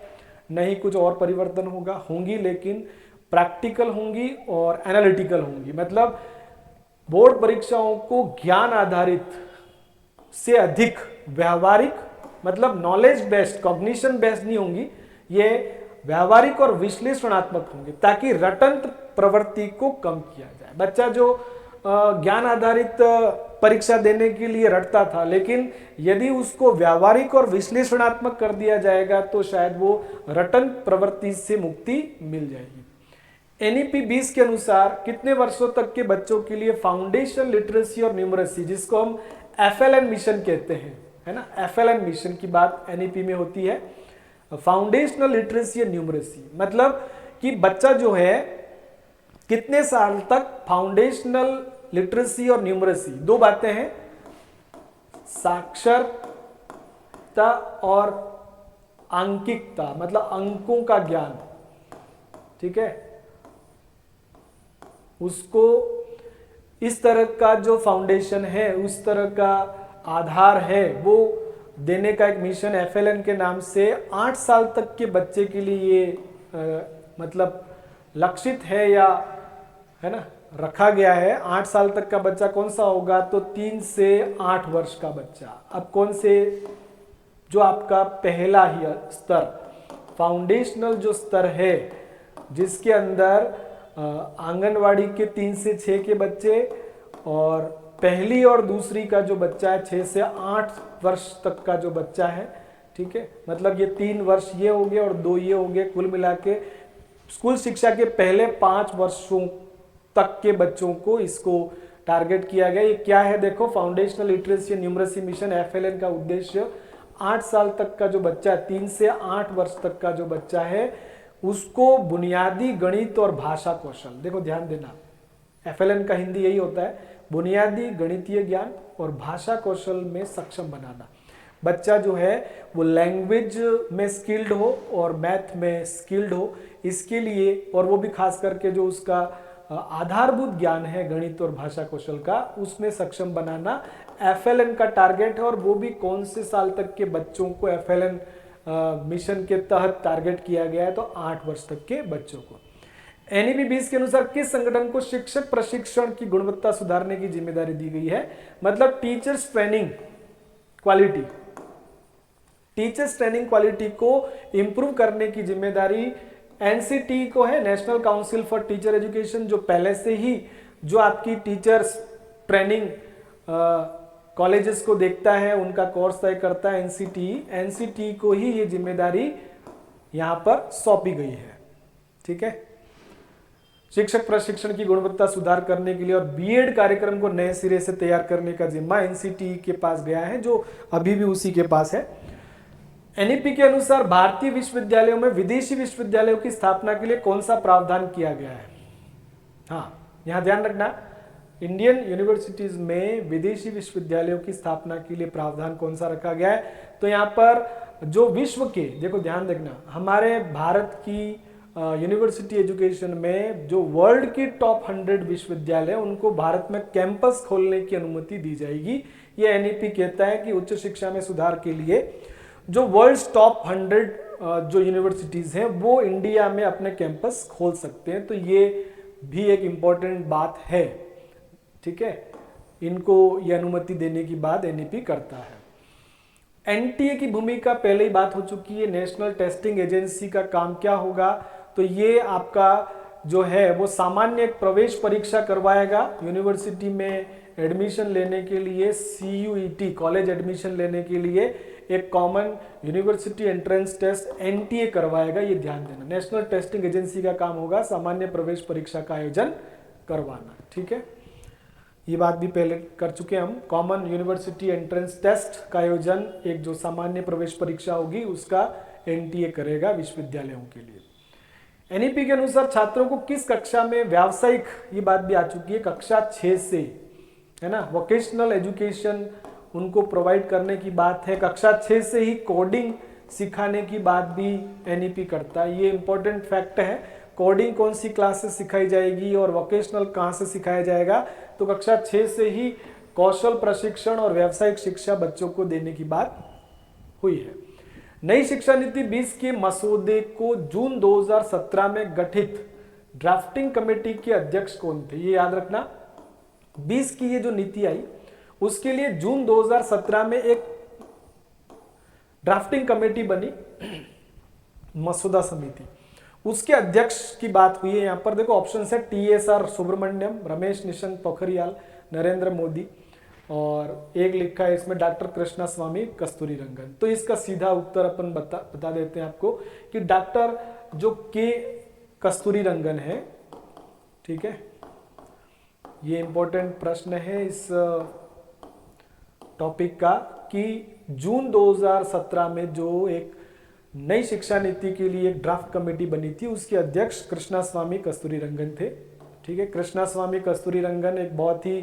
न ही कुछ और परिवर्तन होंगी, लेकिन प्रैक्टिकल होंगी और एनालिटिकल होंगी। मतलब बोर्ड परीक्षाओं को ज्ञान आधारित से अधिक व्यवहारिक, मतलब नॉलेज बेस्ड, कॉग्निशन बेस्ड नहीं होंगी, ये व्यवहारिक और विश्लेषणात्मक होंगे, ताकि रटंत प्रवृत्ति को कम किया जाए। बच्चा जो ज्ञान आधारित परीक्षा देने के लिए रटता था, लेकिन यदि उसको व्यावहारिक और विश्लेषणात्मक कर दिया जाएगा तो शायद वो रटन प्रवृत्ति से मुक्ति मिल जाएगी। एनईपी 20 के अनुसार कितने वर्षों तक के बच्चों के लिए फाउंडेशन लिटरेसी और न्यूमरेसी, जिसको हम एफएलएन मिशन कहते हैं, है ना, एफएलएन मिशन की बात एनईपी में होती है, फाउंडेशनल लिटरेसी और न्यूमरेसी, मतलब कि बच्चा जो है कितने साल तक फाउंडेशनल लिटरेसी और न्यूमरेसी, 2 बातें हैं, साक्षरता और आंकिकता, मतलब अंकों का ज्ञान, ठीक है, उसको इस तरह का जो फाउंडेशन है, उस तरह का आधार है, वो देने का एक मिशन एफएलएन के नाम से 8 साल तक के बच्चे के लिए ये मतलब लक्षित है, या है ना रखा गया है। 8 साल तक का बच्चा कौन सा होगा, तो 3 से 8 वर्ष का बच्चा। अब कौन से, जो आपका पहला ही स्तर, फाउंडेशनल जो स्तर है, जिसके अंदर आंगनवाड़ी के 3 से 6 के बच्चे और पहली और दूसरी का जो बच्चा है 6 से 8 वर्ष तक का जो बच्चा है, ठीक है, मतलब ये 3 वर्ष ये हो गए और 2 ये हो गए, कुल मिला के स्कूल शिक्षा के पहले 5 वर्षों तक के बच्चों को इसको टारगेट किया गया। ये क्या है, देखो, foundational literacy numeracy mission FLN का उद्देश्य 8 साल तक का जो बच्चा है, 3 से 8 वर्ष तक का जो बच्चा है, उसको बुनियादी गणित और भाषा कौशल, देखो ध्यान देना, एफएलएन का हिंदी यही होता है, बुनियादी गणितीय ज्ञान और भाषा कौशल में सक्षम बनाना। बच्चा जो है वो लैंग्वेज में स्किल्ड हो और मैथ में स्किल्ड हो, इसके लिए, और वो भी खास करके जो उसका आधारभूत ज्ञान है गणित और भाषा कौशल का, उसमें सक्षम बनाना एफएलएन का टारगेट है। और वो भी कौन से साल तक के बच्चों को एफएलएन मिशन के तहत टारगेट किया गया है, तो 8 वर्ष तक के बच्चों को। एनईपी 20 के अनुसार किस संगठन को शिक्षक प्रशिक्षण की गुणवत्ता सुधारने की जिम्मेदारी दी गई है, मतलब teachers training quality, teachers training quality को इंप्रूव करने की जिम्मेदारी एनसीटी को है, national council for teacher education, जो पहले से ही जो आपकी टीचर्स ट्रेनिंग कॉलेजेस को देखता है, उनका कोर्स तय करता है एनसीटी को ही ये जिम्मेदारी यहाँ पर सौंपी गई है। ठीक है, शिक्षक प्रशिक्षण की गुणवत्ता सुधार करने के लिए और बीएड कार्यक्रम को नए सिरे से तैयार करने का जिम्मा एनसीटी के पास गया है, जो अभी भी उसी के पास है। एनईपी के अनुसार भारतीय विश्वविद्यालयों में विदेशी विश्वविद्यालयों की स्थापना के लिए कौन सा प्रावधान किया गया है? हाँ, यहां ध्यान रखना, इंडियन यूनिवर्सिटीज में विदेशी विश्वविद्यालयों की स्थापना के लिए प्रावधान कौन सा रखा गया है? तो यहाँ पर जो विश्व के, देखो ध्यान देखना, हमारे भारत की यूनिवर्सिटी एजुकेशन में जो वर्ल्ड की टॉप 100 विश्वविद्यालय, उनको भारत में कैंपस खोलने की अनुमति दी जाएगी। ये एनईपी कहता है कि उच्च शिक्षा में सुधार के लिए जो वर्ल्ड टॉप 100 जो यूनिवर्सिटीज हैं वो इंडिया में अपने कैंपस खोल सकते हैं। तो ये भी एक इंपॉर्टेंट बात है। ठीक है, इनको ये अनुमति देने की बात एनईपी करता है। एनटीए की भूमिका पहले ही बात हो चुकी है। नेशनल टेस्टिंग एजेंसी का काम क्या होगा? तो ये आपका जो है वो सामान्य प्रवेश परीक्षा करवाएगा यूनिवर्सिटी में एडमिशन लेने के लिए। CUET कॉलेज एडमिशन लेने के लिए एक common university entrance test NTA करवाएगा, ये ध्यान देना। नेशनल टेस्टिंग एजेंसी का काम होगा सामान्य प्रवेश परीक्षा का आयोजन करवाना। ठीक है, ये बात भी पहले कर चुके हम। कॉमन यूनिवर्सिटी एंट्रेंस टेस्ट का आयोजन, एक जो सामान्य प्रवेश परीक्षा होगी उसका एनटीए करेगा विश्वविद्यालयों के लिए। एनईपी के अनुसार छात्रों को किस कक्षा में व्यावसायिक, ये बात भी आ चुकी है, कक्षा 6 से, है ना, वोकेशनल एजुकेशन उनको प्रोवाइड करने की बात है। कक्षा 6 से ही कोडिंग सिखाने की बात भी एनईपी करता है। ये इंपॉर्टेंट फैक्ट है। कोडिंग कौन सी क्लास से सिखाई जाएगी और वोकेशनल कहाँ से सिखाया जाएगा? तो कक्षा 6 से ही कौशल प्रशिक्षण और व्यावसायिक शिक्षा बच्चों को देने की बात हुई है। नई शिक्षा नीति 20 के मसौदे को जून 2017 में गठित ड्राफ्टिंग कमेटी के अध्यक्ष कौन थे? ये याद रखना, 20 की ये जो नीति आई उसके लिए जून 2017 में एक ड्राफ्टिंग कमेटी बनी, मसौदा समिति, उसके अध्यक्ष की बात हुई है। यहां पर देखो ऑप्शन है TSR सुब्रमण्यम, रमेश निशंक पोखरियाल, नरेंद्र मोदी, और एक लिखा है इसमें डॉक्टर कृष्णा स्वामी कस्तूरी रंगन। तो इसका सीधा उत्तर अपन बता देते हैं आपको कि डॉक्टर जो के कस्तूरी रंगन है। ठीक है, ये इंपॉर्टेंट प्रश्न है इस टॉपिक का कि जून 2017 में जो एक नई शिक्षा नीति के लिए एक ड्राफ्ट कमेटी बनी थी उसके अध्यक्ष कृष्णा स्वामी कस्तूरी रंगन थे। ठीक है, कृष्णा स्वामी कस्तूरी रंगन एक बहुत ही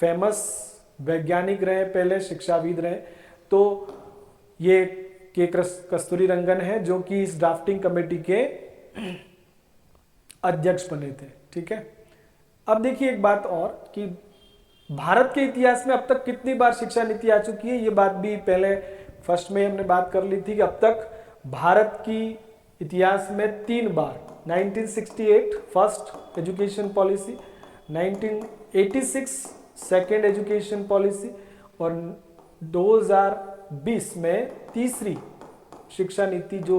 फेमस वैज्ञानिक रहे, पहले शिक्षाविद रहे। तो ये के कस्तूरी रंगन है जो कि इस ड्राफ्टिंग कमेटी के अध्यक्ष बने थे। ठीक है, अब देखिए एक बात और कि भारत के इतिहास में अब तक कितनी बार शिक्षा नीति आ चुकी है। ये बात भी पहले फर्स्ट में हमने बात कर ली थी कि अब तक भारत की इतिहास में 3 बार, 1968 first education policy, 1986 second education policy और 2020 में तीसरी शिक्षा नीति जो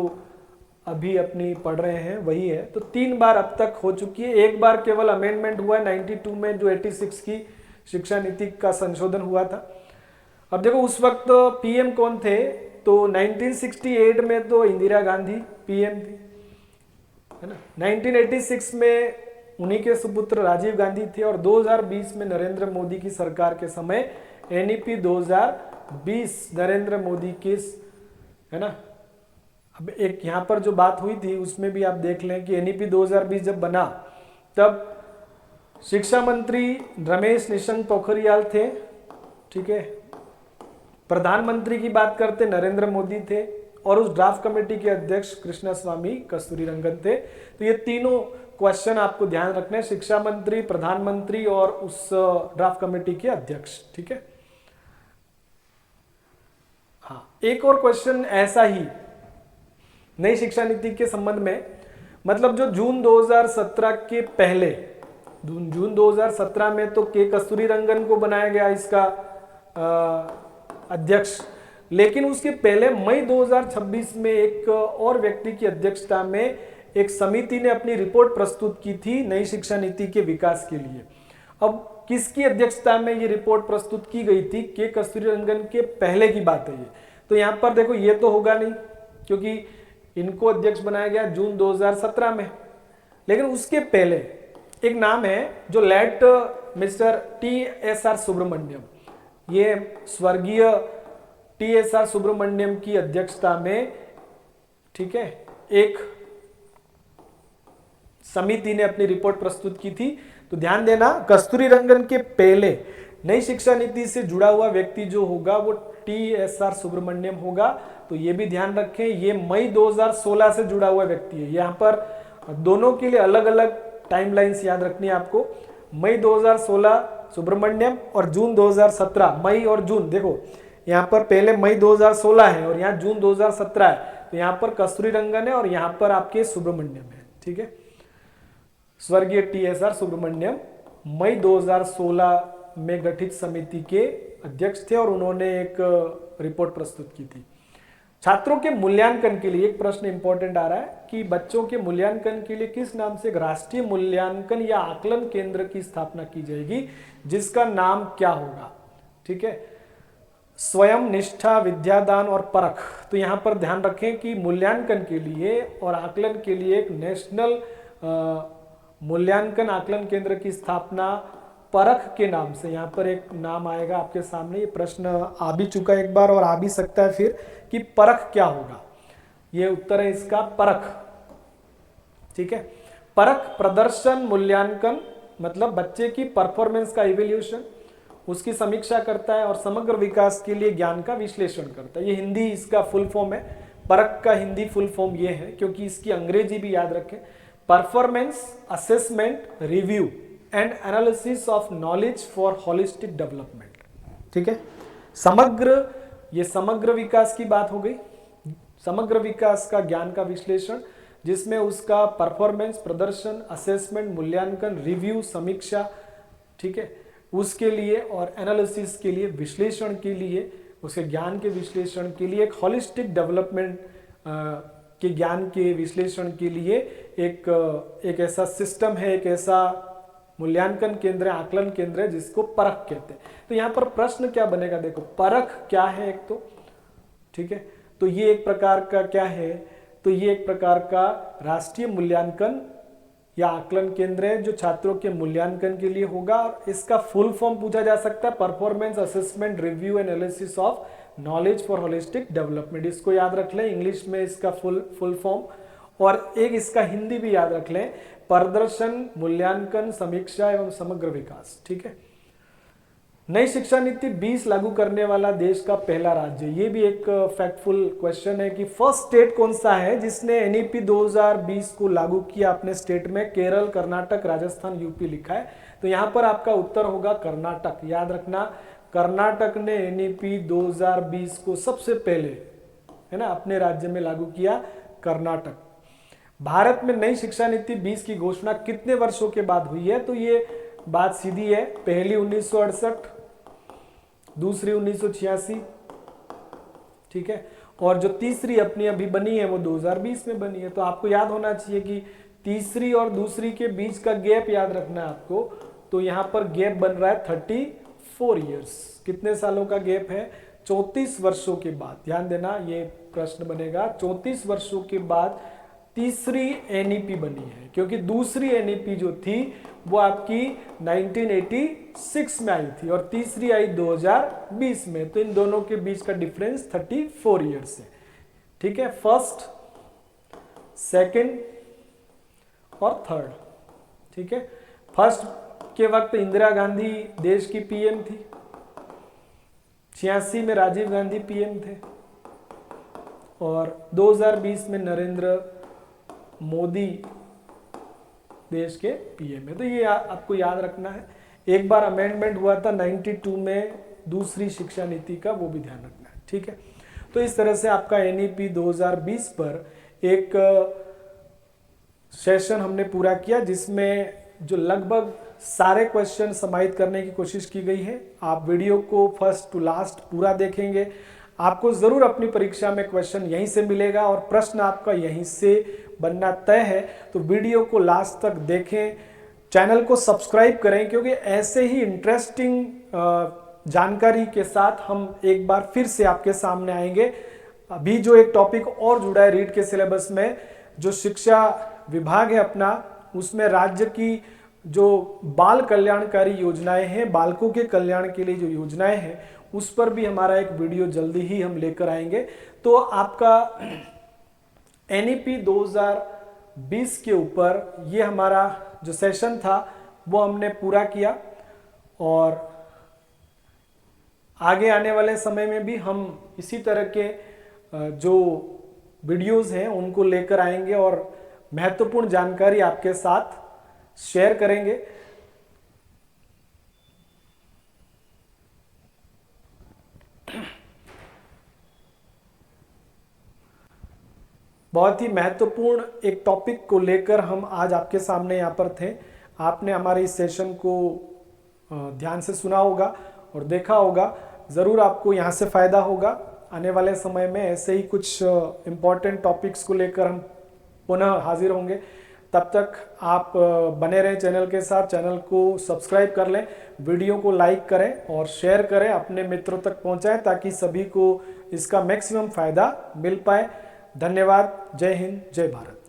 अभी अपनी पढ़ रहे हैं वही है। तो 3 बार अब तक हो चुकी है। एक बार केवल अमेंडमेंट हुआ है 92 में, जो 86 की शिक्षा नीति का संशोधन हुआ था। अब देखो उस वक्त पीएम कौन थे? तो 1968 में तो इंदिरा गांधी पीएम थी, है ना। 1986 में उन्हीं के सुपुत्र राजीव गांधी थे और 2020 में नरेंद्र मोदी की सरकार के समय एनईपी 2020 नरेंद्र मोदी की, है ना। अब एक यहाँ पर जो बात हुई थी उसमें भी आप देख लें कि एनईपी 2020 जब बना तब शिक्षा मंत्री रमेश निशंक पोखरियाल थे। ठीक है, प्रधानमंत्री की बात करते नरेंद्र मोदी थे और उस ड्राफ्ट कमेटी के अध्यक्ष कृष्णा स्वामी कस्तूरी रंगन थे। तो ये तीनों क्वेश्चन आपको ध्यान रखना है, शिक्षा मंत्री, प्रधानमंत्री और उस ड्राफ्ट कमेटी के अध्यक्ष। ठीक है, हाँ एक और क्वेश्चन ऐसा ही नई शिक्षा नीति के संबंध में, मतलब जो जून 2017 के पहले, जून 2017 में तो के कस्तूरी रंगन को बनाया गया इसका अध्यक्ष, लेकिन उसके पहले मई 2026 में एक और व्यक्ति की अध्यक्षता में एक समिति ने अपनी रिपोर्ट प्रस्तुत की थी नई शिक्षा नीति के विकास के लिए। अब किसकी अध्यक्षता में ये रिपोर्ट प्रस्तुत की गई थी? के कस्तूरी रंगन के पहले की बात है ये। तो यहाँ पर देखो ये तो होगा नहीं क्योंकि इनको अध्यक्ष बनाया गया जून 2017 में। लेकिन उसके पहले एक नाम है जो लेट मिस्टर TSR सुब्रमण्यम, ये स्वर्गीय TSR सुब्रमण्यम की अध्यक्षता में, ठीक है, एक समिति ने अपनी रिपोर्ट प्रस्तुत की थी। तो ध्यान देना, कस्तूरी रंगन के पहले नई शिक्षा नीति से जुड़ा हुआ व्यक्ति जो होगा वो TSR सुब्रमण्यम होगा। तो ये भी ध्यान रखें, ये मई 2016 से जुड़ा हुआ व्यक्ति है। यहाँ पर दोनों के लिए अलग अलग टाइमलाइंस याद रखनी है आपको। मई 2016 सुब्रमण्यम और जून 2017, मई और जून। देखो यहाँ पर पहले मई 2016 है और यहाँ जून 2017 है। तो यहाँ पर कस्तूरी रंगन है और यहाँ पर आपके सुब्रमण्यम है, ठीक है। स्वर्गीय TSR सुब्रमण्यम मई 2016 में गठित समिति के अध्यक्ष थे और उन्होंने एक रिपोर्ट प्रस्तुत की थी। छात्रों के मूल्यांकन के लिए एक प्रश्न इंपॉर्टेंट आ रहा है कि बच्चों के मूल्यांकन के लिए किस नाम से एक राष्ट्रीय मूल्यांकन या आकलन केंद्र की स्थापना की जाएगी, जिसका नाम क्या होगा, ठीक है। स्वयं, निष्ठा, विद्यादान और परख। तो यहाँ पर ध्यान रखें कि मूल्यांकन के लिए और आकलन के लिए एक नेशनल मूल्यांकन आकलन केंद्र की स्थापना परख के नाम से, यहाँ पर एक नाम आएगा आपके सामने। ये प्रश्न आ भी चुका है एक बार और आ भी सकता है फिर, कि परख क्या होगा। ये उत्तर है इसका परख, ठीक है। परख प्रदर्शन मूल्यांकन, मतलब बच्चे की परफॉर्मेंस का इवैल्यूएशन, उसकी समीक्षा करता है और समग्र विकास के लिए ज्ञान का विश्लेषण करता है। ये हिंदी इसका फुल फॉर्म है। परख का हिंदी फुल फॉर्म ये है, क्योंकि इसकी अंग्रेजी भी याद रखें, performance assessment review and analysis of knowledge for holistic development, ठीक है। समग्र, ये समग्र विकास की बात हो गई। समग्र विकास का ज्ञान का विश्लेषण, जिसमें उसका परफॉर्मेंस, प्रदर्शन, असेसमेंट, मूल्यांकन, रिव्यू, समीक्षा, ठीक है, उसके लिए और एनालिसिस के लिए, विश्लेषण के लिए, उसके ज्ञान के विश्लेषण के लिए, एक होलिस्टिक डेवलपमेंट के ज्ञान के विश्लेषण के लिए एक ऐसा सिस्टम है, एक ऐसा मूल्यांकन केंद्र, आकलन केंद्र है जिसको परख कहते हैं। तो यहाँ पर प्रश्न क्या बनेगा, देखो परख क्या है एक तो, ठीक है। तो ये एक प्रकार का क्या है, तो ये एक प्रकार का राष्ट्रीय मूल्यांकन या आकलन केंद्र है जो छात्रों के मूल्यांकन के लिए होगा। और इसका फुल फॉर्म पूछा जा सकता है, performance assessment review and analysis of knowledge for holistic development. इसको याद रख लें, इंग्लिश में इसका फुल फॉर्म। और एक इसका हिंदी भी याद रख लें, प्रदर्शन, मूल्यांकन, समीक्षा एवं समग्र विकास, ठीक है। नई शिक्षा नीति 20 लागू करने वाला देश का पहला राज्य, ये भी एक फैक्टफुल क्वेश्चन है कि फर्स्ट स्टेट कौन सा है जिसने NEP 2020 को लागू किया अपने स्टेट में। केरल, कर्नाटक, राजस्थान, यूपी लिखा है। तो यहाँ पर आपका उत्तर होगा कर्नाटक। याद रखना, कर्नाटक ने NEP 2020 को सबसे पहले, है ना, अपने राज्य में लागू किया, कर्नाटक। भारत में नई शिक्षा नीति 20 की घोषणा कितने वर्षों के बाद हुई है, तो ये बात सीधी है, पहली 1968, दूसरी 1986, ठीक है, और जो तीसरी अपनी अभी बनी है वो 2020 में बनी है। तो आपको याद होना चाहिए कि तीसरी और दूसरी के बीच का गैप याद रखना है आपको। तो यहाँ पर गैप बन रहा है 34 ईयर्स। कितने सालों का गैप है? 34 वर्षों के बाद। ध्यान देना, ये प्रश्न बनेगा, 34 वर्षों के बाद तीसरी NEP बनी है, क्योंकि दूसरी NEP जो थी वो आपकी 1986 में आई थी और तीसरी आई 2020 में। तो इन दोनों के बीच का डिफरेंस 34 ईयर्स है, ठीक है। फर्स्ट, सेकंड और थर्ड, ठीक है। फर्स्ट के वक्त इंदिरा गांधी देश की PM थी, 86 में राजीव गांधी PM थे और 2020 में नरेंद्र मोदी देश के PM है। तो ये आपको याद रखना है। एक बार अमेंडमेंट हुआ था 92 में दूसरी शिक्षा नीति का, वो भी ध्यान रखना है, ठीक है। तो इस तरह से आपका NEP 2020 पर एक सेशन हमने पूरा किया, जिसमें जो लगभग सारे क्वेश्चन समाहित करने की कोशिश की गई है। आप वीडियो को फर्स्ट टू लास्ट पूरा देखेंगे, आपको जरूर अपनी परीक्षा में क्वेश्चन यहीं से मिलेगा और प्रश्न आपका यहीं से बनना तय है। तो वीडियो को लास्ट तक देखें, चैनल को सब्सक्राइब करें, क्योंकि ऐसे ही इंटरेस्टिंग जानकारी के साथ हम एक बार फिर से आपके सामने आएंगे। अभी जो एक टॉपिक और जुड़ा है रीट के सिलेबस में, जो शिक्षा विभाग है अपना, उसमें राज्य की जो बाल कल्याणकारी योजनाएं हैं, बालकों के कल्याण के लिए जो योजनाएं हैं, उस पर भी हमारा एक वीडियो जल्दी ही हम लेकर आएंगे। तो आपका एनईपी 2020 के ऊपर ये हमारा जो सेशन था वो हमने पूरा किया, और आगे आने वाले समय में भी हम इसी तरह के जो वीडियोस हैं उनको लेकर आएंगे और महत्वपूर्ण जानकारी आपके साथ शेयर करेंगे। बहुत ही महत्वपूर्ण एक टॉपिक को लेकर हम आज आपके सामने यहाँ पर थे। आपने हमारे इस सेशन को ध्यान से सुना होगा और देखा होगा, ज़रूर आपको यहाँ से फ़ायदा होगा। आने वाले समय में ऐसे ही कुछ इम्पॉर्टेंट टॉपिक्स को लेकर हम पुनः हाजिर होंगे। तब तक आप बने रहें चैनल के साथ, चैनल को सब्सक्राइब कर लें, वीडियो को लाइक करें और शेयर करें, अपने मित्रों तक पहुंचाएं ताकि सभी को इसका मैक्सिमम फ़ायदा मिल पाए। धन्यवाद। जय हिंद, जय भारत।